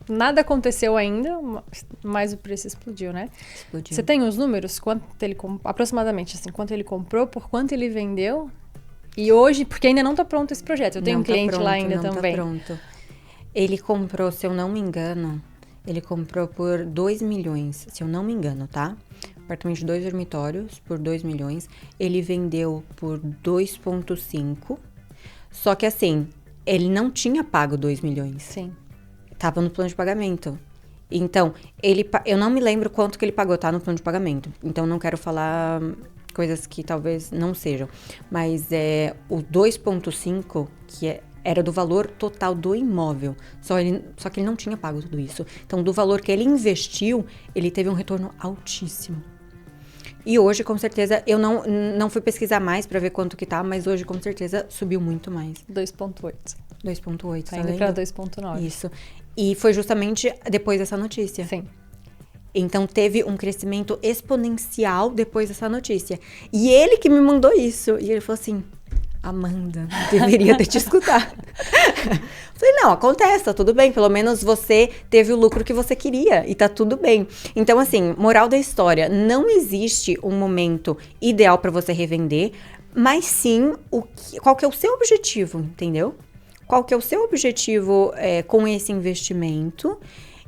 Nada aconteceu ainda, mas o preço explodiu, né? Explodiu. Você tem os números? Aproximadamente, assim, quanto ele comprou, por quanto ele vendeu? E hoje, porque ainda não tá pronto esse projeto. Eu tenho um cliente lá ainda também. Não tá pronto. Ele comprou, se eu não me engano, ele comprou por 2 milhões, se eu não me engano, tá? Apartamento de 2 dormitórios por 2 milhões. Ele vendeu por 2,5. Só que assim, ele não tinha pago 2 milhões. Sim. Tava no plano de pagamento. Então, eu não me lembro quanto que ele pagou, tá? No plano de pagamento. Então, não quero falar coisas que talvez não sejam. Mas o 2,5, era do valor total do imóvel. Só que ele não tinha pago tudo isso. Então, do valor que ele investiu, ele teve um retorno altíssimo. E hoje, com certeza, eu não fui pesquisar mais para ver quanto que tá, mas hoje, com certeza, subiu muito mais. 2,8. 2,8, tá indo para 2,9. Isso. E foi justamente depois dessa notícia. Sim. Então, teve um crescimento exponencial depois dessa notícia. E ele que me mandou isso. E ele falou assim, Amanda, deveria ter te escutado. Falei, não, acontece, tá tudo bem. Pelo menos você teve o lucro que você queria e tá tudo bem. Então, assim, moral da história, não existe um momento ideal para você revender, mas sim qual que é o seu objetivo, entendeu? Qual que é o seu objetivo com esse investimento?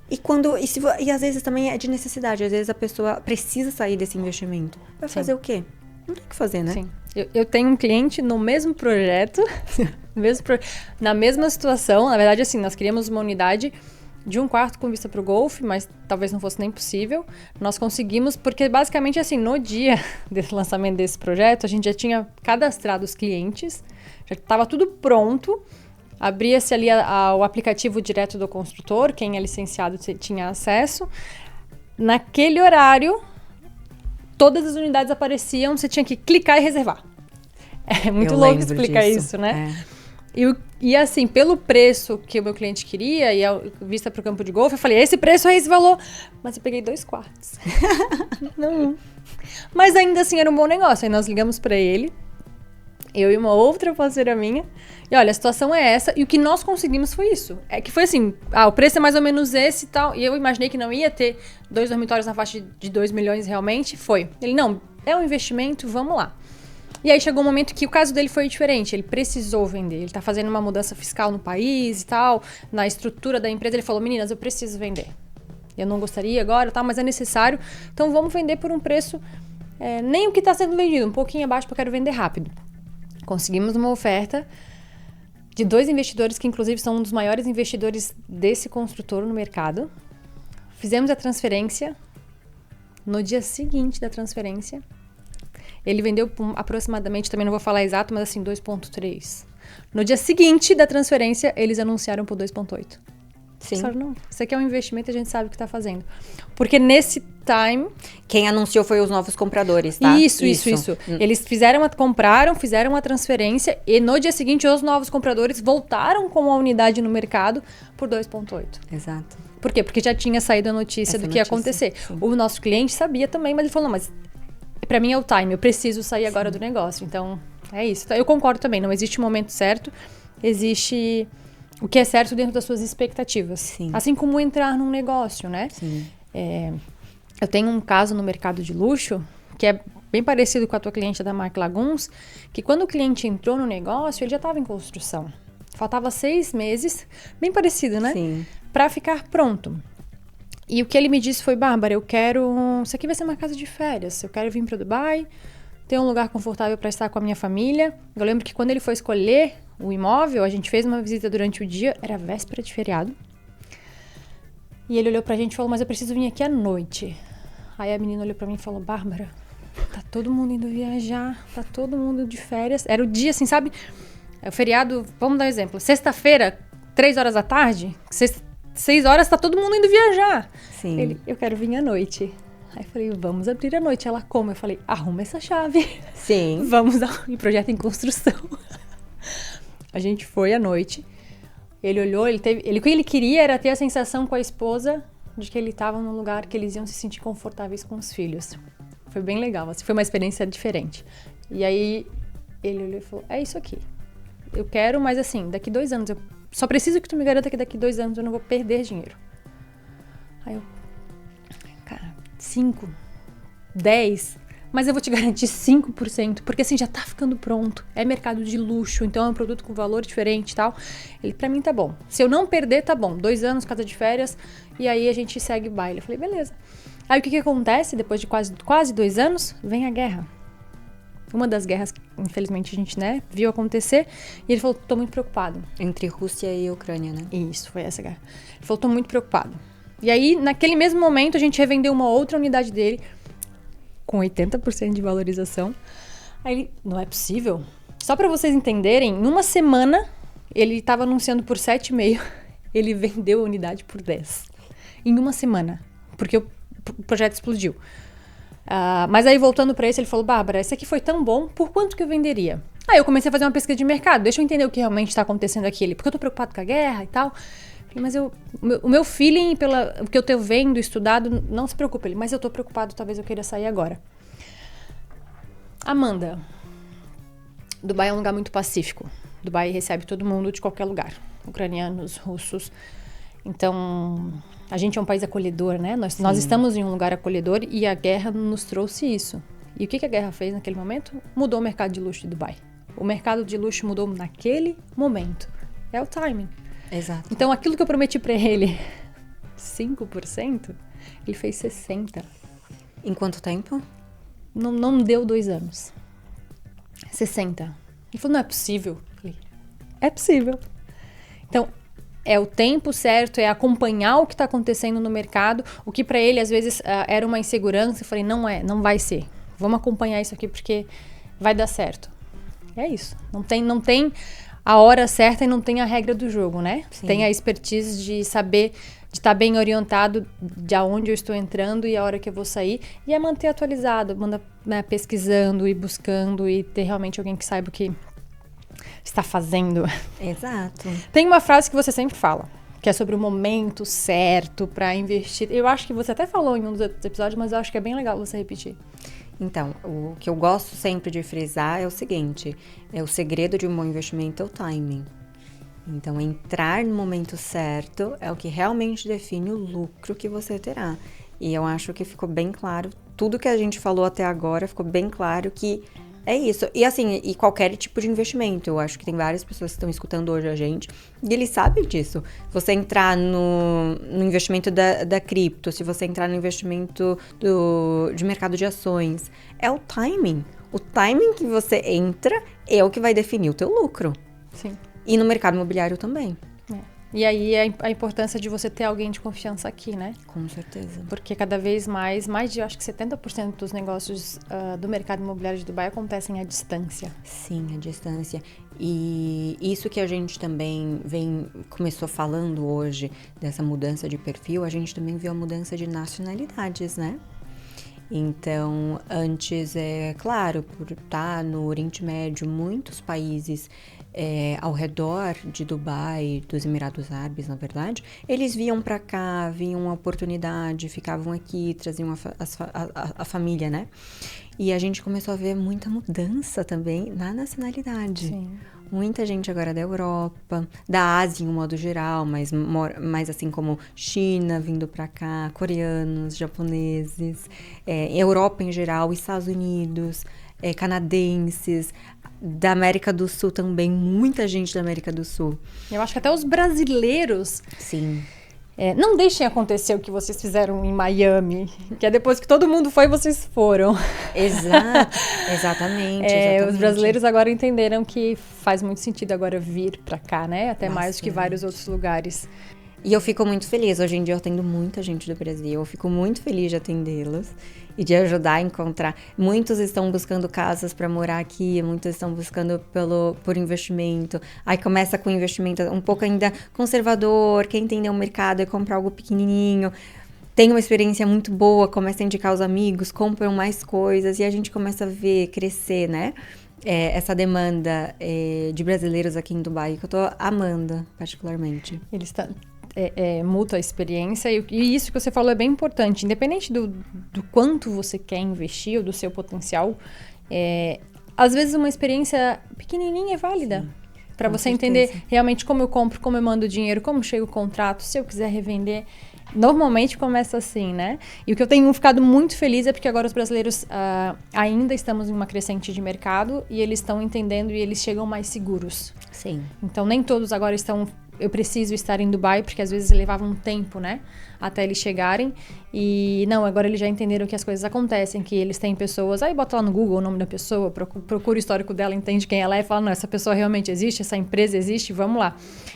E às vezes também é de necessidade. Às vezes a pessoa precisa sair desse investimento. Vai fazer o quê? Não tem o que fazer, né? Sim. Eu tenho um cliente no mesmo projeto, na mesma situação. Na verdade, assim, nós queríamos uma unidade de 1 quarto com vista para o golfe, mas talvez não fosse nem possível. Nós conseguimos, porque basicamente, assim, no dia desse lançamento desse projeto, a gente já tinha cadastrado os clientes, já estava tudo pronto. Abria-se ali o aplicativo direto do construtor, quem é licenciado tinha acesso. Naquele horário, todas as unidades apareciam, você tinha que clicar e reservar. É muito louco explicar isso, né? E assim, pelo preço que o meu cliente queria, e a vista para o campo de golfe, eu falei, esse preço é esse valor. Mas eu peguei 2 quartos. Não. Mas ainda assim, era um bom negócio. Aí nós ligamos para ele, eu e uma outra parceira minha, e olha, a situação é essa, e o que nós conseguimos foi isso. É que foi assim, o preço é mais ou menos esse e tal, e eu imaginei que não ia ter 2 dormitórios na faixa de 2 milhões realmente, foi. Ele, não, é um investimento, vamos lá. E aí chegou um momento que o caso dele foi diferente, ele precisou vender, ele tá fazendo uma mudança fiscal no país e tal, na estrutura da empresa, ele falou, meninas, eu preciso vender. Eu não gostaria agora, tal, mas é necessário, então vamos vender por um preço, nem o que está sendo vendido, um pouquinho abaixo, porque eu quero vender rápido. Conseguimos uma oferta de 2 investidores, que inclusive são um dos maiores investidores desse construtor no mercado. Fizemos a transferência. No dia seguinte da transferência, ele vendeu por aproximadamente, também não vou falar exato, mas assim, 2,3. No dia seguinte da transferência, eles anunciaram por 2,8. Sim. Só, não, isso aqui é um investimento, a gente sabe o que está fazendo. Porque nesse time... Quem anunciou foi os novos compradores, tá? Isso. Eles compraram, fizeram a transferência e no dia seguinte os novos compradores voltaram com a unidade no mercado por 2,8. Exato. Por quê? Porque já tinha saído a notícia do que ia acontecer. Sim. O nosso cliente sabia também, mas ele falou, não, mas pra mim é o time, eu preciso sair agora do negócio. Então, é isso. Então, eu concordo também, não existe um momento certo, existe o que é certo dentro das suas expectativas. Sim. Assim como entrar num negócio, né? Sim. Eu tenho um caso no mercado de luxo, que é bem parecido com a tua cliente da Mark Lagoons, que quando o cliente entrou no negócio, ele já estava em construção. Faltava 6 meses, bem parecido, né? Sim. Para ficar pronto. E o que ele me disse foi, Bárbara, isso aqui vai ser uma casa de férias, eu quero vir para Dubai, ter um lugar confortável para estar com a minha família. Eu lembro que quando ele foi escolher o imóvel, a gente fez uma visita durante o dia, era véspera de feriado. E ele olhou pra gente e falou, mas eu preciso vir aqui à noite. Aí a menina olhou pra mim e falou, Bárbara, tá todo mundo indo viajar, tá todo mundo de férias. Era o dia, assim, sabe? O feriado, vamos dar um exemplo. Sexta-feira, 3 horas da tarde, 6 horas, tá todo mundo indo viajar. Sim. Ele, eu quero vir à noite. Aí eu falei, vamos abrir à noite. Ela, como? Eu falei, arruma essa chave. Sim. Vamos dar um projeto em construção. A gente foi à noite. Ele olhou, o que ele queria era ter a sensação com a esposa de que ele estava num lugar que eles iam se sentir confortáveis com os filhos. Foi bem legal, assim, foi uma experiência diferente. E aí ele olhou e falou, é isso aqui. Eu quero, mas assim, daqui 2 anos, eu só preciso que tu me garanta que daqui 2 anos eu não vou perder dinheiro. Aí eu, cara, 5, 10... mas eu vou te garantir 5%, porque assim, já tá ficando pronto. É mercado de luxo, então é um produto com valor diferente e tal. Ele, pra mim tá bom. Se eu não perder, tá bom. 2 anos, casa de férias, e aí a gente segue o baile. Eu falei, beleza. Aí o que acontece? Depois de quase 2 anos, vem a guerra. Uma das guerras que, infelizmente, a gente, né, viu acontecer. E ele falou, tô muito preocupado. Entre Rússia e Ucrânia, né? Isso, foi essa guerra. Ele falou, tô muito preocupado. E aí, naquele mesmo momento, a gente revendeu uma outra unidade dele, com 80% de valorização. Aí ele, não é possível. Só para vocês entenderem, em uma semana, ele estava anunciando por 7,5, ele vendeu a unidade por 10. Em uma semana, porque o projeto explodiu. Mas aí, voltando para ele falou, Bárbara, esse aqui foi tão bom, por quanto que eu venderia? Aí eu comecei a fazer uma pesquisa de mercado, deixa eu entender o que realmente está acontecendo aqui, porque eu tô preocupado com a guerra e tal. Falei, mas o meu feeling, o que eu tenho vendo, estudado, não se preocupe. Ele, mas eu tô preocupado, talvez eu queira sair agora. Amanda, Dubai é um lugar muito pacífico. Dubai recebe todo mundo de qualquer lugar. Ucranianos, russos. Então, a gente é um país acolhedor, né? Nós estamos em um lugar acolhedor e a guerra nos trouxe isso. E o que a guerra fez naquele momento? Mudou o mercado de luxo de Dubai. O mercado de luxo mudou naquele momento. É o timing. Exato. Então, aquilo que eu prometi pra ele, 5%, ele fez 60%. Em quanto tempo? Não deu 2 anos. 60%. Ele falou, não é possível. Eu falei, é possível. Então, é o tempo certo, é acompanhar o que está acontecendo no mercado, o que para ele, às vezes, era uma insegurança. Eu falei, não vai ser. Vamos acompanhar isso aqui, porque vai dar certo. É isso. Não tem a hora certa e não tem a regra do jogo, né? Sim. Tem a expertise de saber, de estar bem orientado de aonde eu estou entrando e a hora que eu vou sair. E é manter atualizado, pesquisando e buscando e ter realmente alguém que saiba o que está fazendo. Exato. Tem uma frase que você sempre fala, que é sobre o momento certo para investir. Eu acho que você até falou em um dos episódios, mas eu acho que é bem legal você repetir. Então, o que eu gosto sempre de frisar é o seguinte, o segredo de um bom investimento é o timing. Então, entrar no momento certo é o que realmente define o lucro que você terá. E eu acho que ficou bem claro, tudo que a gente falou até agora ficou bem claro que é isso. E assim, e qualquer tipo de investimento. Eu acho que tem várias pessoas que estão escutando hoje a gente e eles sabem disso. Se você entrar no investimento da cripto, se você entrar no investimento de mercado de ações, é o timing. O timing que você entra é o que vai definir o teu lucro. Sim. E no mercado imobiliário também. E aí a importância de você ter alguém de confiança aqui, né? Com certeza. Porque cada vez mais de acho que 70% dos negócios do mercado imobiliário de Dubai acontecem à distância. Sim, à distância. E isso que a gente também começou falando hoje, dessa mudança de perfil, a gente também viu a mudança de nacionalidades, né? Então, antes, claro, por estar no Oriente Médio, muitos países ao redor de Dubai, dos Emirados Árabes, na verdade, eles vinham para cá, viam uma oportunidade, ficavam aqui, traziam a família, né? E a gente começou a ver muita mudança também na nacionalidade. Sim. Muita gente agora da Europa, da Ásia em um modo geral, mas assim como China vindo para cá, coreanos, japoneses, Europa em geral, Estados Unidos, canadenses, da América do Sul também, muita gente da América do Sul. Eu acho que até os brasileiros... Sim. Não deixem acontecer o que vocês fizeram em Miami, que é depois que todo mundo foi, vocês foram. Exatamente. Os brasileiros agora entenderam que faz muito sentido agora vir pra cá, né? Até mais do que vários outros lugares. E eu fico muito feliz. Hoje em dia eu atendo muita gente do Brasil. Eu fico muito feliz de atendê-los e de ajudar a encontrar. Muitos estão buscando casas para morar aqui, muitos estão buscando por investimento. Aí começa com investimento um pouco ainda conservador, quer entender o mercado e comprar algo pequenininho. Tem uma experiência muito boa, começa a indicar os amigos, compram mais coisas e a gente começa a ver crescer, né? Essa demanda de brasileiros aqui em Dubai, que eu tô amando particularmente. Eles estão... muda a experiência e isso que você falou é bem importante, independente do quanto você quer investir ou do seu potencial, às vezes uma experiência pequenininha é válida para você entender realmente como eu compro, como eu mando dinheiro, como chega o contrato, se eu quiser revender. Normalmente começa assim, né? E o que eu tenho ficado muito feliz é porque agora os brasileiros ainda estamos em uma crescente de mercado e eles estão entendendo e eles chegam mais seguros. Sim. Então nem todos agora estão... Eu preciso estar em Dubai, porque às vezes levava um tempo, né? Até eles chegarem. E não, agora eles já entenderam que as coisas acontecem, que eles têm pessoas... Aí bota lá no Google o nome da pessoa, procura o histórico dela, entende quem ela é e fala, não, essa pessoa realmente existe, essa empresa existe, vamos lá.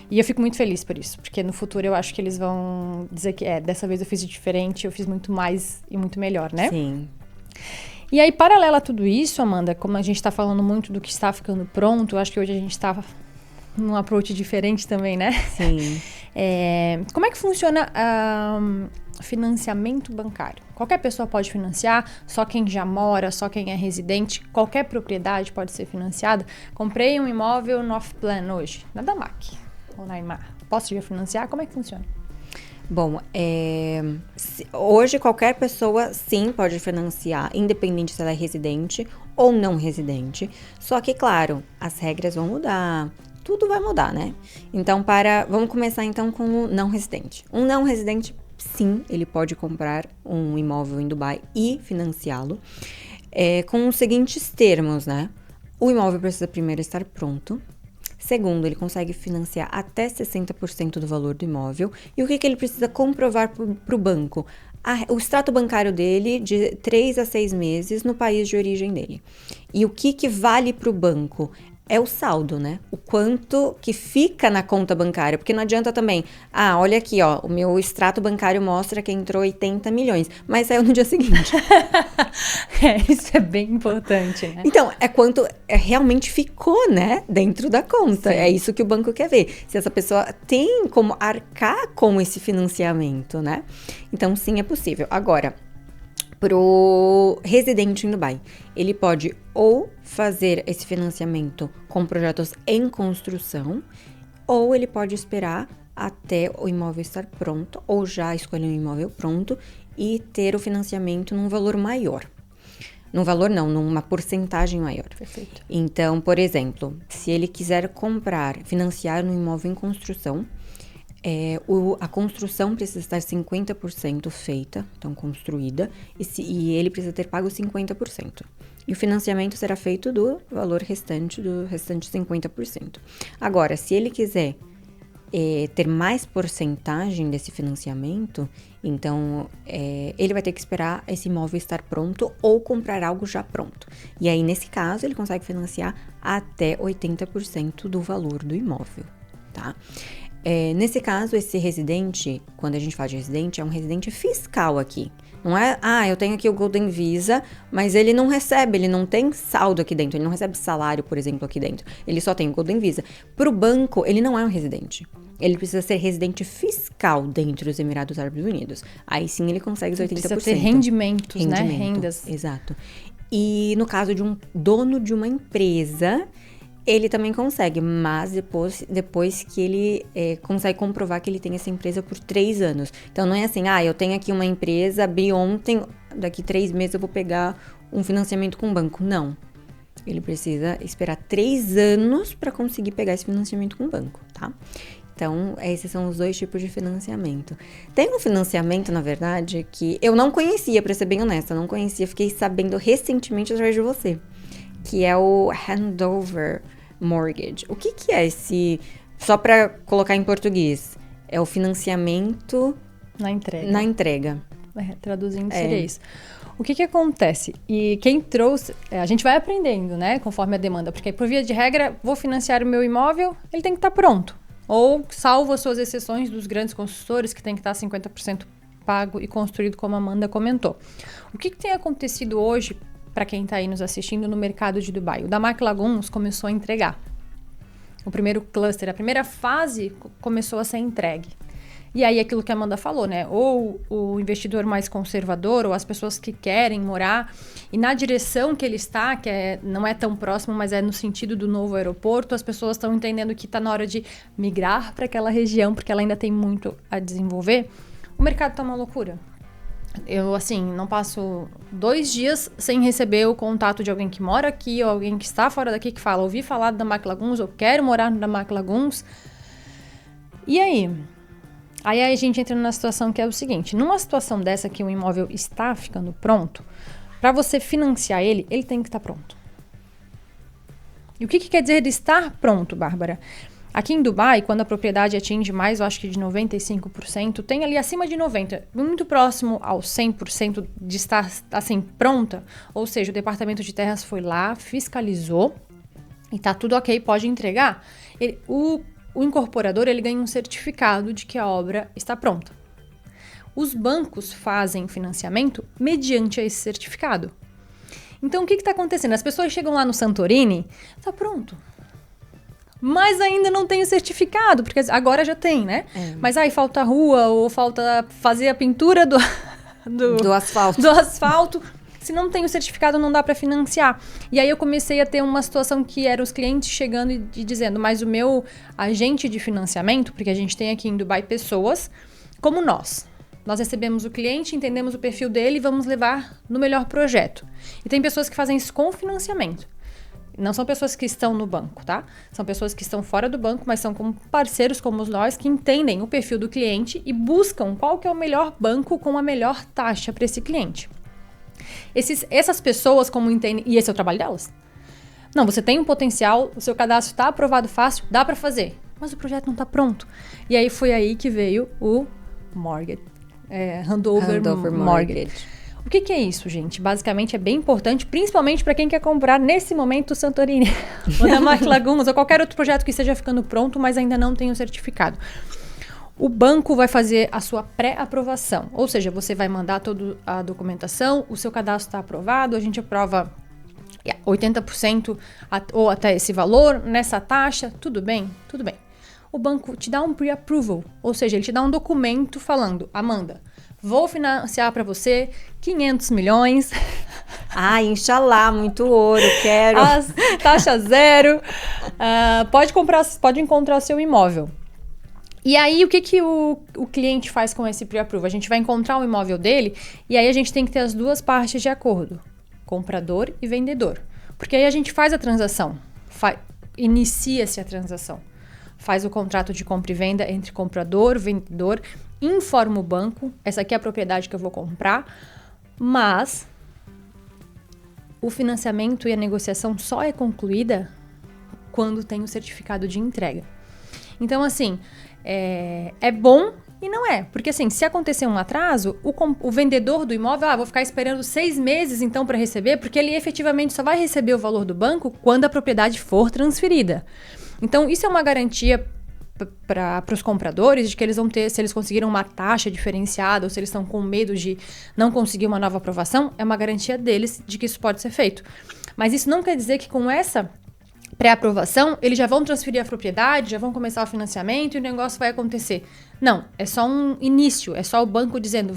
E eu fico muito feliz por isso, porque no futuro eu acho que eles vão dizer que dessa vez eu fiz de diferente, eu fiz muito mais e muito melhor, né? Sim. E aí, paralela a tudo isso, Amanda, como a gente está falando muito do que está ficando pronto, eu acho que hoje a gente está num approach diferente também, né? Sim. Como é que funciona financiamento bancário? Qualquer pessoa pode financiar, só quem já mora, só quem é residente, qualquer propriedade pode ser financiada. Comprei um imóvel no off-plan hoje, na Damac ou na Imar. Posso já financiar? Como é que funciona? Bom, hoje qualquer pessoa sim pode financiar, independente se ela é residente ou não residente. Só que, claro, as regras vão mudar, tudo vai mudar, né? Então, vamos começar então com o não residente. Um não residente, sim, ele pode comprar um imóvel em Dubai e financiá-lo com os seguintes termos, né? O imóvel precisa primeiro estar pronto. Segundo, ele consegue financiar até 60% do valor do imóvel. E o que ele precisa comprovar para o banco? O extrato bancário dele de 3 a 6 meses no país de origem dele. E o que vale para o banco? É o saldo, né? O quanto que fica na conta bancária. Porque não adianta também, olha aqui, ó, o meu extrato bancário mostra que entrou 80 milhões, mas saiu no dia seguinte. Isso é bem importante, né? Então, é quanto realmente ficou, né, dentro da conta. Sim. É isso que o banco quer ver. Se essa pessoa tem como arcar com esse financiamento, né? Então, sim, é possível. Agora, pro residente em Dubai, ele pode ou fazer esse financiamento com projetos em construção, ou ele pode esperar até o imóvel estar pronto, ou já escolher um imóvel pronto e ter o financiamento num valor maior. Num valor não, numa porcentagem maior. Perfeito. Então, por exemplo, se ele quiser financiar um imóvel em construção, a construção precisa estar 50% feita, então construída, e ele precisa ter pago 50%. E o financiamento será feito do valor restante, do restante 50%. Agora, se ele quiser ter mais porcentagem desse financiamento, então ele vai ter que esperar esse imóvel estar pronto ou comprar algo já pronto. E aí, nesse caso, ele consegue financiar até 80% do valor do imóvel, tá? Nesse caso, esse residente, quando a gente fala de residente, é um residente fiscal aqui. Não é, eu tenho aqui o Golden Visa, mas ele não tem saldo aqui dentro, ele não recebe salário, por exemplo, aqui dentro. Ele só tem o Golden Visa. Para o banco, ele não é um residente. Ele precisa ser residente fiscal dentro dos Emirados Árabes Unidos. Aí sim ele consegue os 80%. Precisa ter rendimentos, né? Rendas. Exato. E no caso de um dono de uma empresa, ele também consegue, mas depois que ele consegue comprovar que ele tem essa empresa por 3 anos. Então, não é assim, eu tenho aqui uma empresa, abri ontem, daqui 3 meses eu vou pegar um financiamento com o banco. Não. Ele precisa esperar 3 anos para conseguir pegar esse financiamento com o banco, tá? Então, esses são os 2 tipos de financiamento. Tem um financiamento, na verdade, que eu não conhecia, para ser bem honesta, não conhecia, fiquei sabendo recentemente através de você, que é o Handover Mortgage. O que é esse? Só para colocar em português, é o financiamento na entrega. Traduzindo seria isso. O que acontece? E quem trouxe, a gente vai aprendendo, né, conforme a demanda, porque por via de regra, vou financiar o meu imóvel, ele tem que estar pronto. Ou salvo as suas exceções dos grandes construtores, que tem que estar 50% pago e construído, como a Amanda comentou. O que tem acontecido hoje, para quem está aí nos assistindo, no mercado de Dubai? O Damac Lagoons começou a entregar. O primeiro cluster, a primeira fase começou a ser entregue. E aí, aquilo que a Amanda falou, né? Ou o investidor mais conservador, ou as pessoas que querem morar, e na direção que ele está, que não é tão próximo, mas é no sentido do novo aeroporto, as pessoas estão entendendo que está na hora de migrar para aquela região, porque ela ainda tem muito a desenvolver. O mercado está uma loucura. Eu, assim, não passo 2 dias sem receber o contato de alguém que mora aqui, ou alguém que está fora daqui, que fala, ouvi falar do Damac Lagoons, eu quero morar no Damac Lagoons. E aí? Aí a gente entra numa situação que é o seguinte, numa situação dessa que o imóvel está ficando pronto, para você financiar ele tem que estar pronto. E o que quer dizer estar pronto, Bárbara? Aqui em Dubai, quando a propriedade atinge mais, eu acho que de 95%, tem ali acima de 90%, muito próximo ao 100% de estar assim pronta, ou seja, o departamento de terras foi lá, fiscalizou e tá tudo ok, pode entregar. O incorporador, ele ganha um certificado de que a obra está pronta. Os bancos fazem financiamento mediante esse certificado. Então, o que está acontecendo? As pessoas chegam lá no Santorini, tá pronto. Mas ainda não tem o certificado, porque agora já tem, né? Mas aí falta rua, ou falta fazer a pintura do asfalto. Do asfalto. Se não tem o certificado, não dá para financiar. E aí eu comecei a ter uma situação que eram os clientes chegando e dizendo, mas o meu agente de financiamento, porque a gente tem aqui em Dubai pessoas como nós. Nós recebemos o cliente, entendemos o perfil dele e vamos levar no melhor projeto. E tem pessoas que fazem isso com financiamento. Não são pessoas que estão no banco, tá? São pessoas que estão fora do banco, mas são como parceiros como nós, que entendem o perfil do cliente e buscam qual que é o melhor banco com a melhor taxa para esse cliente. Essas pessoas, como entendem... E esse é o trabalho delas? Não, você tem um potencial, o seu cadastro está aprovado fácil, dá para fazer. Mas o projeto não está pronto. E aí foi aí que veio o mortgage, handover mortgage. O que é isso, gente? Basicamente é bem importante, principalmente para quem quer comprar nesse momento o Santorini, ou da Mark Lagoons, ou qualquer outro projeto que esteja ficando pronto, mas ainda não tem o certificado. O banco vai fazer a sua pré-aprovação, ou seja, você vai mandar toda a documentação, o seu cadastro está aprovado, a gente aprova 80% ou até esse valor, nessa taxa, tudo bem? Tudo bem. O banco te dá um pre-approval, ou seja, ele te dá um documento falando, Amanda, vou financiar para você 500 milhões. Inshallah, muito ouro, quero. Taxa zero. Pode encontrar seu imóvel. E aí, o que o cliente faz com esse pre-approval? A gente vai encontrar o imóvel dele e aí a gente tem que ter as duas partes de acordo. Comprador e vendedor. Porque aí a gente faz a transação. Inicia-se a transação. Faz o contrato de compra e venda entre comprador e vendedor, informa o banco, essa aqui é a propriedade que eu vou comprar, mas o financiamento e a negociação só é concluída quando tem o certificado de entrega. Então, assim, é bom e não é, porque assim, se acontecer um atraso, o vendedor do imóvel, vou ficar esperando 6 meses então para receber, porque ele efetivamente só vai receber o valor do banco quando a propriedade for transferida. Então, isso é uma garantia para os compradores de que eles vão ter, se eles conseguiram uma taxa diferenciada ou se eles estão com medo de não conseguir uma nova aprovação, é uma garantia deles de que isso pode ser feito. Mas isso não quer dizer que com essa pré-aprovação, eles já vão transferir a propriedade, já vão começar o financiamento e o negócio vai acontecer. Não, é só um início, é só o banco dizendo,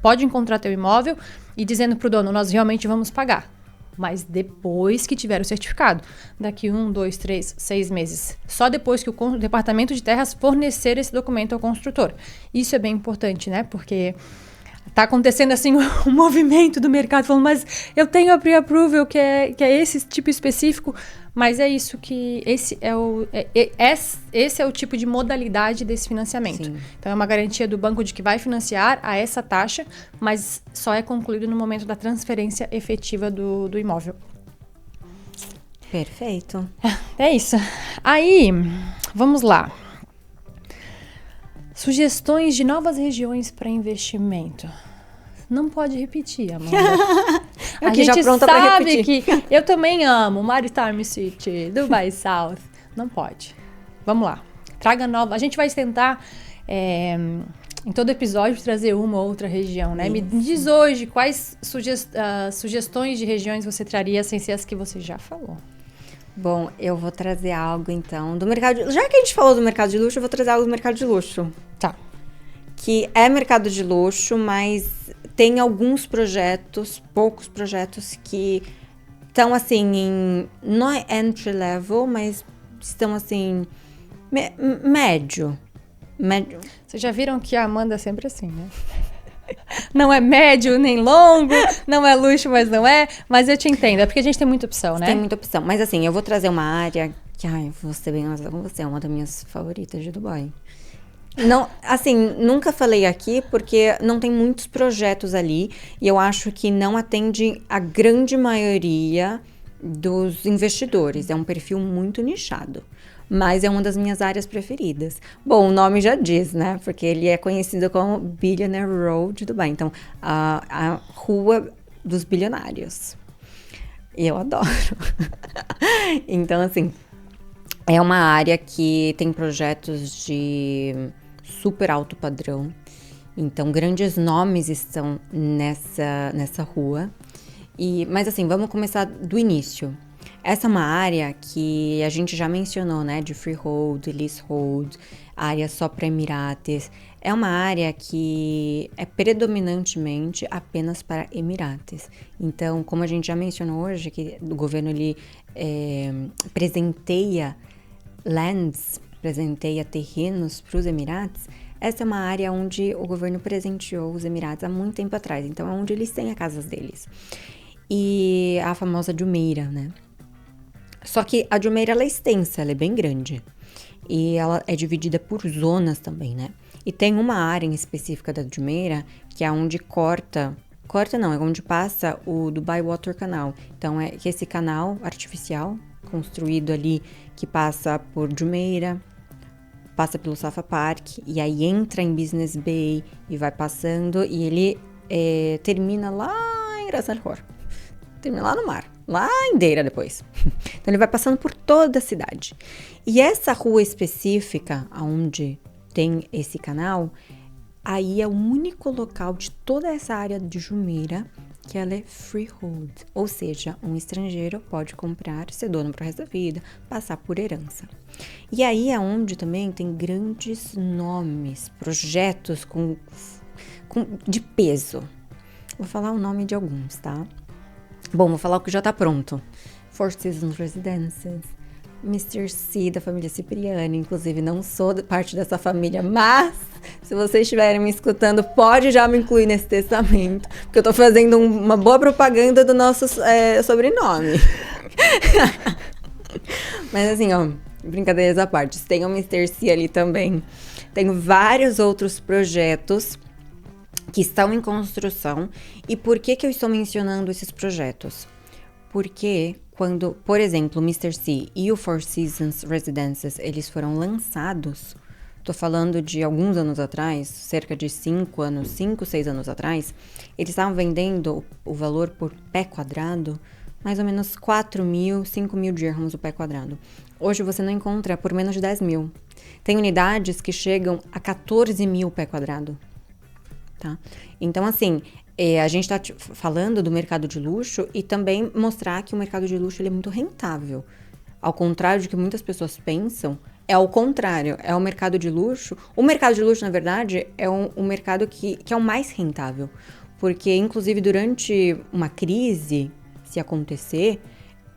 pode encontrar teu imóvel e dizendo para o dono, nós realmente vamos pagar. Mas depois que tiver o certificado, daqui 1, 2, 3, 6 meses. Só depois que o Departamento de Terras fornecer esse documento ao construtor. Isso é bem importante, né? Porque tá acontecendo assim um movimento do mercado falando, mas eu tenho a pre-approval que é esse tipo específico, mas é isso que esse é o tipo de modalidade desse financiamento. Sim. Então é uma garantia do banco de que vai financiar a essa taxa, mas só é concluído no momento da transferência efetiva do imóvel. Perfeito. É isso. Aí, vamos lá. Sugestões de novas regiões para investimento. Não pode repetir, Amanda. A gente já pronta sabe que eu também amo Maritime City, Dubai South. Não pode. Vamos lá. Traga nova. A gente vai tentar, em todo episódio, trazer uma ou outra região, né? Isso. Me diz hoje quais sugestões de regiões você traria sem ser as que você já falou. Bom, eu vou trazer algo, então, do mercado... Já que a gente falou do mercado de luxo, eu vou trazer algo do mercado de luxo. Tá. Que é mercado de luxo, mas tem alguns projetos, poucos projetos, que estão, assim, não é entry level, mas estão, assim, médio. Vocês já viram que a Amanda é sempre assim, né? Não é médio nem longo, não é luxo, mas não é. Mas eu te entendo, é porque a gente tem muita opção, né? Tem muita opção. Mas assim, eu vou trazer uma área que, vou ser bem honesta com você, é uma das minhas favoritas de Dubai. Não, assim, nunca falei aqui porque não tem muitos projetos ali e eu acho que não atende a grande maioria dos investidores. É um perfil muito nichado. Mas é uma das minhas áreas preferidas. Bom, o nome já diz, né? Porque ele é conhecido como Billionaire Road de Dubai. Então, a rua dos bilionários. E eu adoro. Então, assim, é uma área que tem projetos de super alto padrão. Então, grandes nomes estão nessa rua. Mas assim, vamos começar do início. Essa é uma área que a gente já mencionou, né? De freehold, leasehold, área só para Emirates. É uma área que é predominantemente apenas para Emirates. Então, como a gente já mencionou hoje, que o governo ele presenteia lands, presenteia terrenos para os Emirates. Essa é uma área onde o governo presenteou os Emirates há muito tempo atrás. Então, é onde eles têm as casas deles. E a famosa Jumeirah, né? Só que a Jumeirah, ela é extensa, ela é bem grande. E ela é dividida por zonas também, né? E tem uma área em específica da Jumeirah, que é onde é onde passa o Dubai Water Canal. Então, é esse canal artificial, construído ali, que passa por Jumeirah, passa pelo Safa Park, e aí entra em Business Bay, e vai passando, e ele termina lá em Ras Al Khor. Termina lá no mar, lá em Deira depois. Então ele vai passando por toda a cidade. E essa rua específica, onde tem esse canal, aí é o único local de toda essa área de Jumeirah que ela é freehold. Ou seja, um estrangeiro pode comprar, ser dono para o resto da vida, passar por herança. E aí é onde também tem grandes nomes, projetos de peso. Vou falar o nome de alguns, tá? Bom, vou falar o que já tá pronto. Four Seasons Residences, Mr. C, da família Cipriani. Inclusive, não sou parte dessa família, mas se vocês estiverem me escutando, pode já me incluir nesse testamento, porque eu tô fazendo uma boa propaganda do nosso sobrenome. Mas assim, ó, brincadeiras à parte, tem o Mr. C ali também. Tenho vários outros projetos que estão em construção. E por que eu estou mencionando esses projetos? Porque quando, por exemplo, o Mr. C e o Four Seasons Residences, eles foram lançados, tô falando de alguns anos atrás, cerca de 5, 6 anos atrás, eles estavam vendendo o valor por pé quadrado, mais ou menos 4 mil, 5 mil dirhams o pé quadrado. Hoje você não encontra por menos de 10 mil. Tem unidades que chegam a 14 mil pé quadrado. Tá? Então, assim, a gente está falando do mercado de luxo e também mostrar que o mercado de luxo ele é muito rentável. Ao contrário do que muitas pessoas pensam, é ao contrário, é o mercado de luxo. O mercado de luxo, na verdade, é um mercado que é o mais rentável. Porque, inclusive, durante uma crise, se acontecer,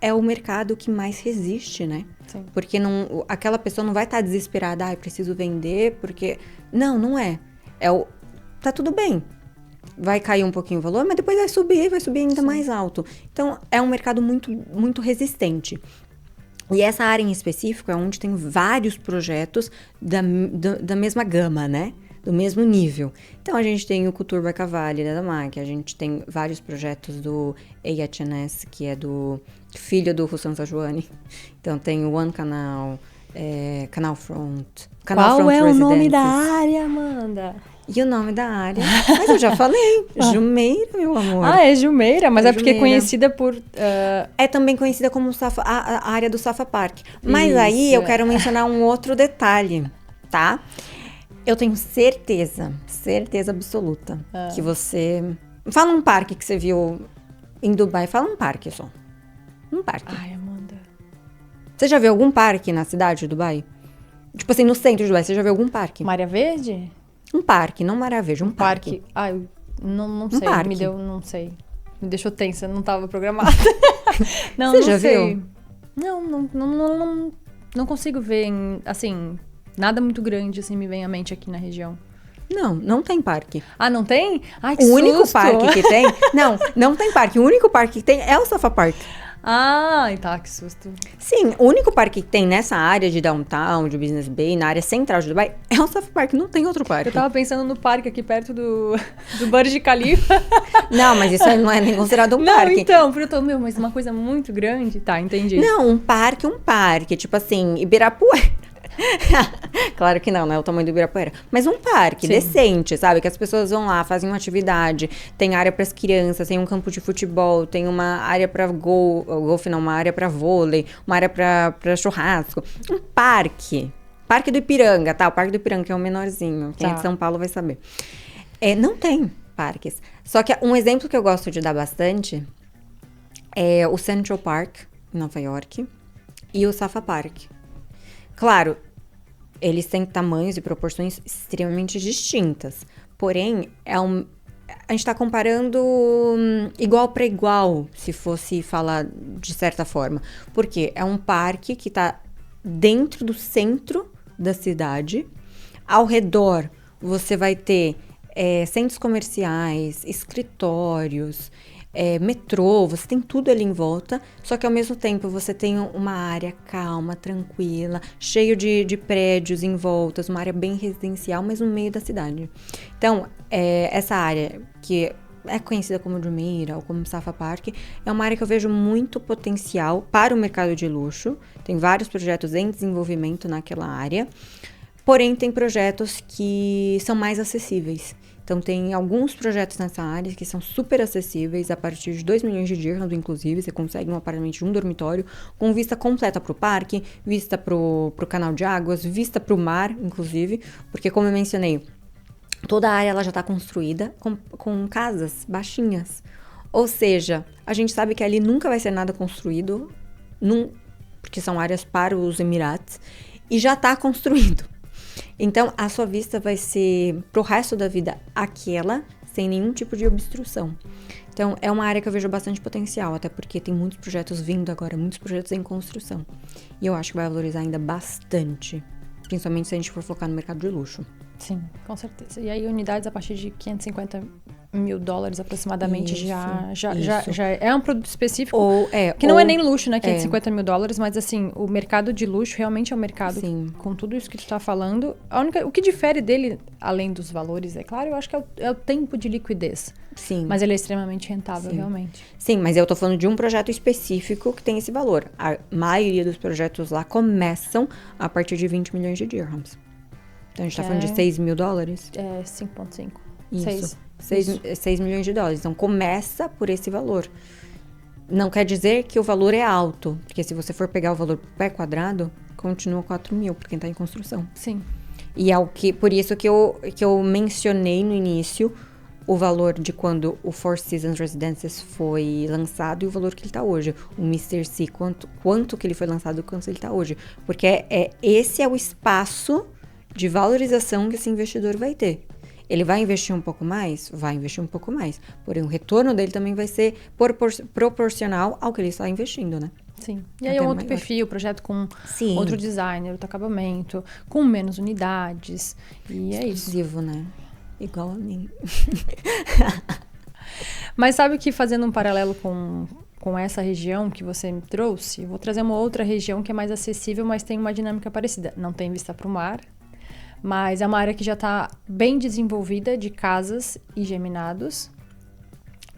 é o mercado que mais resiste, né? Sim. Porque aquela pessoa não vai estar desesperada, preciso vender, porque... Não é. Tá tudo bem, vai cair um pouquinho o valor, mas depois vai subir ainda mais alto. Então, é um mercado muito, muito resistente. E essa área em específico é onde tem vários projetos da mesma gama, né? Do mesmo nível. Então, a gente tem o Couture by Cavalli da Damac, a gente tem vários projetos do AHNS, que é do filho do Hussein Sajouani. Então, tem o One Canal, Canal Front. Qual é o nome da área, Amanda? E o nome da área, mas eu já falei, Jumeirah, meu amor. Ah, é Jumeirah, mas é porque é Jumeirah. Conhecida por... É também conhecida como a área do Safa Park. Mas Isso. aí eu quero mencionar um outro detalhe, tá? Eu tenho certeza absoluta, que você... Fala um parque que você viu em Dubai, fala um parque só. Um parque. Ai, Amanda. Você já viu algum parque na cidade de Dubai? Tipo assim, no centro de Dubai, você já viu algum parque? Maria Verde? Um parque, não Maraveja, um parque. Ai, não sei, parque. não sei. Me deixou tensa, não estava programada. Não, Você não já sei. viu? Não consigo ver, assim, nada muito grande, assim, me vem à mente aqui na região. Não tem parque. Ah, não tem? Ai, que O único susto! parque que tem... Não tem parque. O único parque que tem é o Safa Park. Ah, tá, que susto. Sim, o único parque que tem nessa área de downtown, de Business Bay, na área central de Dubai, é o Safa Park. Não tem outro parque. Eu tava pensando no parque aqui perto do Burj Khalifa. Não, mas isso aí não é nem considerado um parque. Não, então, porque eu tô, mas uma coisa muito grande. Tá, entendi. Não, um parque. Tipo assim, Ibirapuera. Claro que não, né? O tamanho do Ibirapuera. Mas um parque Sim. decente, sabe? Que as pessoas vão lá, fazem uma atividade, tem área para as crianças, tem um campo de futebol, tem uma área para golfe, não, uma área para vôlei, uma área para churrasco. Um parque. Parque do Ipiranga, tá? O Parque do Ipiranga, que é o menorzinho. Quem é de São Paulo vai saber. Não tem parques. Só que um exemplo que eu gosto de dar bastante é o Central Park, em Nova York, e o Safa Park. Claro, eles têm tamanhos e proporções extremamente distintas. Porém, a gente está comparando igual para igual, se fosse falar de certa forma. Porque é um parque que está dentro do centro da cidade. Ao redor, você vai ter centros comerciais, escritórios, metrô, você tem tudo ali em volta, só que ao mesmo tempo você tem uma área calma, tranquila, cheio de prédios em volta, uma área bem residencial, mas no meio da cidade. Então, essa área que é conhecida como Jumeirah ou como Safa Park, é uma área que eu vejo muito potencial para o mercado de luxo. Tem vários projetos em desenvolvimento naquela área, porém tem projetos que são mais acessíveis. Então, tem alguns projetos nessa área que são super acessíveis, a partir de 2 milhões de dirhams, inclusive. Você consegue um apartamento de um dormitório com vista completa para o parque, vista para o canal de águas, vista para o mar, inclusive. Porque, como eu mencionei, toda a área ela já está construída com casas baixinhas. Ou seja, a gente sabe que ali nunca vai ser nada construído, porque são áreas para os Emirates, e já está construído. Então, a sua vista vai ser pro resto da vida aquela, sem nenhum tipo de obstrução. Então, é uma área que eu vejo bastante potencial, até porque tem muitos projetos vindo agora, muitos projetos em construção. E eu acho que vai valorizar ainda bastante, principalmente se a gente for focar no mercado de luxo. Sim, com certeza. E aí, unidades a partir de $550 mil aproximadamente já é um produto específico. Que não é nem luxo, né? $550 mil, mas assim, o mercado de luxo realmente é um mercado com tudo isso que tu tá falando. O que difere dele, além dos valores, é claro, eu acho que é o tempo de liquidez. Sim. Mas ele é extremamente rentável, realmente. Sim, mas eu tô falando de um projeto específico que tem esse valor. A maioria dos projetos lá começam a partir de 20 milhões de dirhams. Então, a gente tá falando de $6 mil? É 5,5. Isso. 6 milhões de dólares. Então, começa por esse valor. Não quer dizer que o valor é alto. Porque se você for pegar o valor por pé quadrado, continua 4 mil, porque está em construção. Sim. E por isso que eu mencionei no início o valor de quando o Four Seasons Residences foi lançado e o valor que ele está hoje. O Mr. C, quanto que ele foi lançado e quanto ele está hoje. Porque esse é o espaço de valorização que esse investidor vai ter. Ele vai investir um pouco mais? Vai investir um pouco mais. Porém, o retorno dele também vai ser proporcional ao que ele está investindo, né? Sim. E aí é outro perfil, projeto com outro designer, outro acabamento, com menos unidades. E é isso. Exclusivo, né? Igual a mim. Mas sabe que, fazendo um paralelo com essa região que você me trouxe, eu vou trazer uma outra região que é mais acessível, mas tem uma dinâmica parecida. Não tem vista para o mar, mas é uma área que já está bem desenvolvida de casas e geminados.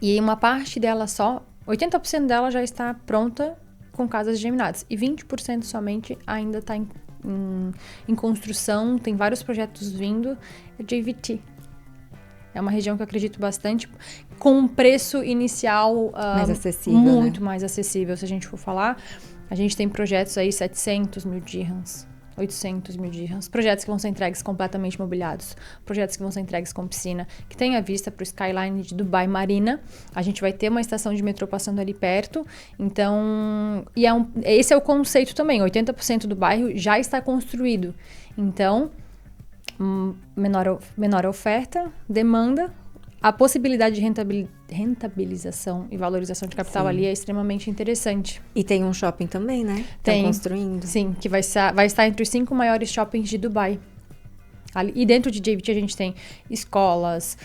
E uma parte dela 80% dela já está pronta com casas geminadas. E 20% somente ainda está em construção, tem vários projetos vindo. É JVT. É uma região que eu acredito bastante, com um preço inicial mais acessível, muito mais acessível. Se a gente for falar, a gente tem projetos aí 700 mil dirhams, 800 mil dirhams, projetos que vão ser entregues completamente mobiliados, projetos que vão ser entregues com piscina, que tem a vista para o skyline de Dubai Marina. A gente vai ter uma estação de metrô passando ali perto, então, esse é o conceito também, 80% do bairro já está construído, então menor oferta, demanda, a possibilidade de rentabilização e valorização de capital ali é extremamente interessante. E tem um shopping também, né? Estão construindo. Sim, que vai estar entre os 5 maiores shoppings de Dubai. E dentro de JVT a gente tem escolas,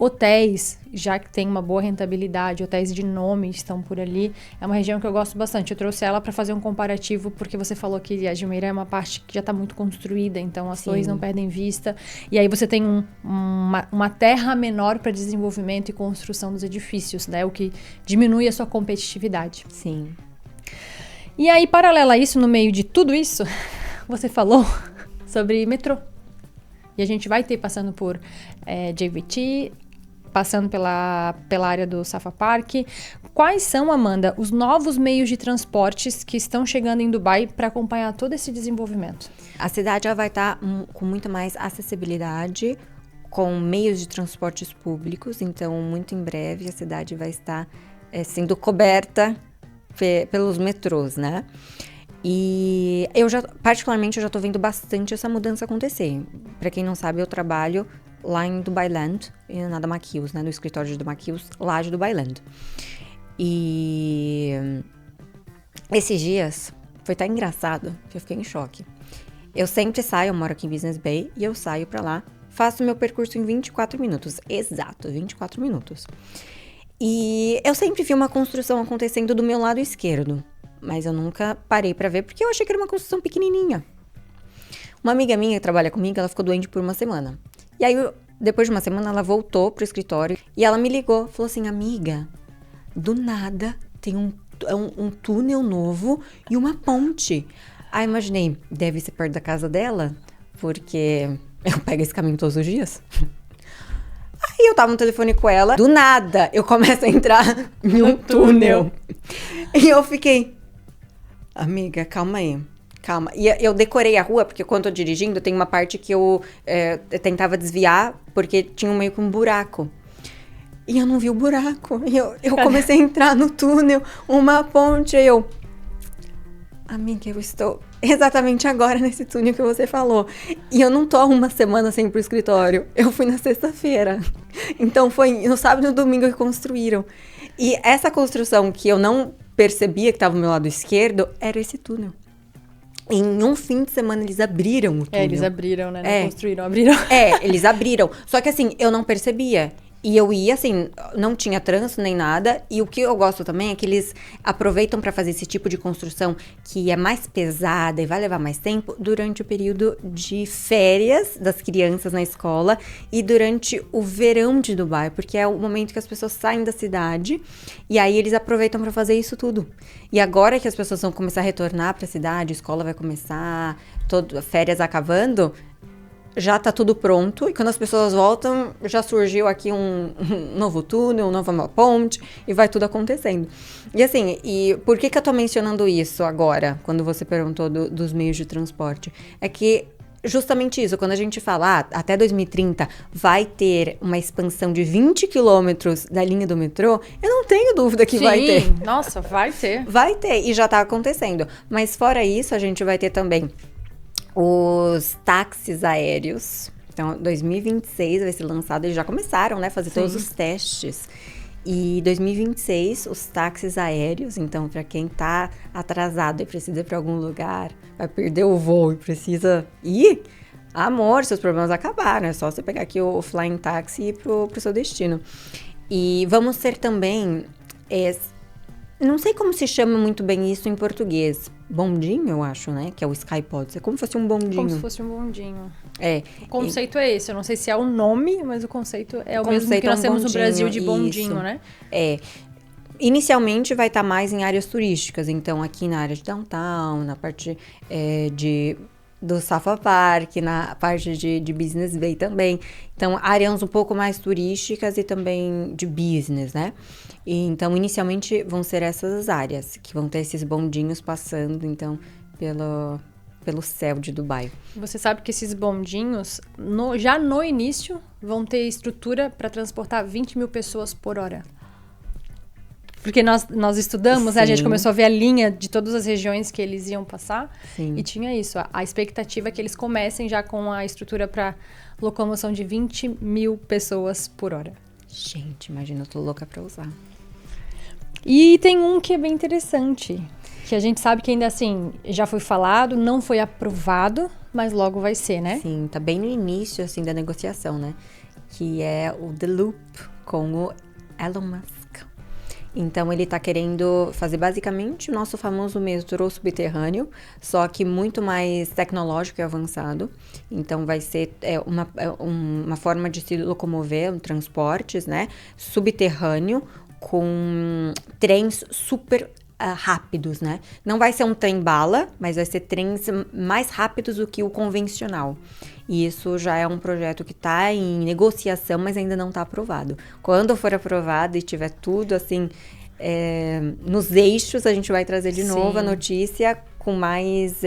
hotéis, já que tem uma boa rentabilidade, hotéis de nome estão por ali. É uma região que eu gosto bastante. Eu trouxe ela para fazer um comparativo, porque você falou que a Jumeirah é uma parte que já está muito construída, então as torres não perdem vista. E aí você tem uma terra menor para desenvolvimento e construção dos edifícios, né? O que diminui a sua competitividade. Sim. E aí, paralela a isso, no meio de tudo isso, você falou sobre metrô. E a gente vai ter passando por JVT, passando pela área do Safa Park. Quais são, Amanda, os novos meios de transportes que estão chegando em Dubai para acompanhar todo esse desenvolvimento? A cidade já vai estar com muito mais acessibilidade, com meios de transportes públicos. Então, muito em breve, a cidade vai estar sendo coberta pelos metrôs, né? E particularmente, eu já tô vendo bastante essa mudança acontecer. Pra quem não sabe, eu trabalho lá em Dubai Land, na Damac Hills, né? No escritório de Damac Hills, lá de Dubai Land. E esses dias foi tão engraçado que eu fiquei em choque. Eu sempre saio, eu moro aqui em Business Bay, e eu saio pra lá, faço meu percurso em 24 minutos. Exato, 24 minutos. E eu sempre vi uma construção acontecendo do meu lado esquerdo, mas eu nunca parei pra ver, porque eu achei que era uma construção pequenininha. Uma amiga minha que trabalha comigo, ela ficou doente por uma semana. E aí, depois de uma semana, ela voltou pro escritório e ela me ligou, falou assim, amiga, do nada tem um túnel novo e uma ponte. Aí eu imaginei, deve ser perto da casa dela, porque eu pego esse caminho todos os dias. Aí eu tava no telefone com ela, do nada eu começo a entrar em um túnel. E eu fiquei, amiga, calma aí, calma. E eu decorei a rua, porque quando eu tô dirigindo, tem uma parte que eu tentava desviar, porque tinha meio que um buraco. E eu não vi o buraco. E eu comecei a entrar no túnel, uma ponte, e eu... Amiga, eu estou exatamente agora nesse túnel que você falou. E eu não tô há uma semana sem ir pro escritório. Eu fui na sexta-feira. Então foi no sábado e no domingo que construíram. E essa construção que eu não percebia que estava do meu lado esquerdo, era esse túnel. Em um fim de semana eles abriram o túnel. Eles abriram, né? Não construíram, abriram. Eles abriram. Só que assim, eu não percebia. E eu ia, assim, não tinha trânsito nem nada. E o que eu gosto também é que eles aproveitam para fazer esse tipo de construção que é mais pesada e vai levar mais tempo durante o período de férias das crianças na escola e durante o verão de Dubai, porque é o momento que as pessoas saem da cidade e aí eles aproveitam para fazer isso tudo. E agora que as pessoas vão começar a retornar para a cidade, a escola vai começar, férias acabando... Já tá tudo pronto, e quando as pessoas voltam, já surgiu aqui um novo túnel, uma nova ponte, e vai tudo acontecendo. E assim, por que eu tô mencionando isso agora, quando você perguntou dos meios de transporte? É que justamente isso, quando a gente fala, até 2030 vai ter uma expansão de 20 quilômetros da linha do metrô, eu não tenho dúvida que vai ter. Nossa, vai ter. Vai ter, e já tá acontecendo. Mas fora isso, a gente vai ter também os táxis aéreos. Então, 2026 vai ser lançado, eles já começaram, né, fazer todos os testes. E 2026, os táxis aéreos, então, para quem tá atrasado e precisa ir para algum lugar, vai perder o voo e precisa ir, amor, seus problemas acabaram, é só você pegar aqui o Flying Taxi e ir pro seu destino. E vamos ter também, não sei como se chama muito bem isso em português, bondinho, eu acho, né? Que é o Skypods. É como se fosse um bondinho. Como se fosse um bondinho. É. O conceito é esse. Eu não sei se é o nome, mas o conceito é o mesmo que nós temos no Brasil de bondinho, isso. né? Inicialmente vai estar mais em áreas turísticas. Então, aqui na área de downtown, na parte do Safa Park, na parte de Business Bay também. Então, áreas um pouco mais turísticas e também de business, né? E, então, inicialmente vão ser essas áreas que vão ter esses bondinhos passando, então, pelo céu de Dubai. Você sabe que esses bondinhos, já no início, vão ter estrutura para transportar 20 mil pessoas por hora. Porque nós estudamos, né? A gente começou a ver a linha de todas as regiões que eles iam passar. Sim. E tinha isso. A expectativa é que eles comecem já com a estrutura para locomoção de 20 mil pessoas por hora. Gente, imagina, eu tô louca pra usar. E tem um que é bem interessante, que a gente sabe que ainda assim, já foi falado, não foi aprovado, mas logo vai ser, né? Sim, tá bem no início, assim, da negociação, né? Que é o The Loop com o Elon Musk. Então, ele tá querendo fazer basicamente o nosso famoso metrô subterrâneo, só que muito mais tecnológico e avançado. Então, vai ser uma forma de se locomover, transportes, né? Subterrâneo, com trens super rápidos, né? Não vai ser um trem-bala, mas vai ser trens mais rápidos do que o convencional. E isso já é um projeto que está em negociação, mas ainda não está aprovado. Quando for aprovado e tiver tudo assim nos eixos, a gente vai trazer de novo a notícia com mais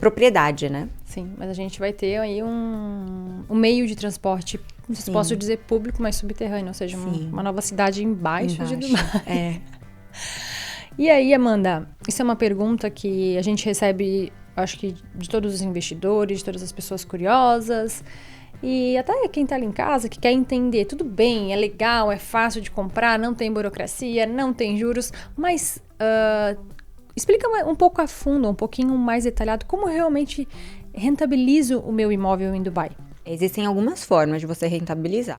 propriedade, né? Sim, mas a gente vai ter aí um meio de transporte, não sei se posso dizer público, mas subterrâneo, ou seja, uma nova cidade embaixo de Dubai. E aí, Amanda, isso é uma pergunta que a gente recebe, acho que de todos os investidores, de todas as pessoas curiosas, e até quem tá ali em casa que quer entender, tudo bem, é legal, é fácil de comprar, não tem burocracia, não tem juros, mas explica um pouco a fundo, um pouquinho mais detalhado, como eu realmente rentabilizo o meu imóvel em Dubai. Existem algumas formas de você rentabilizar.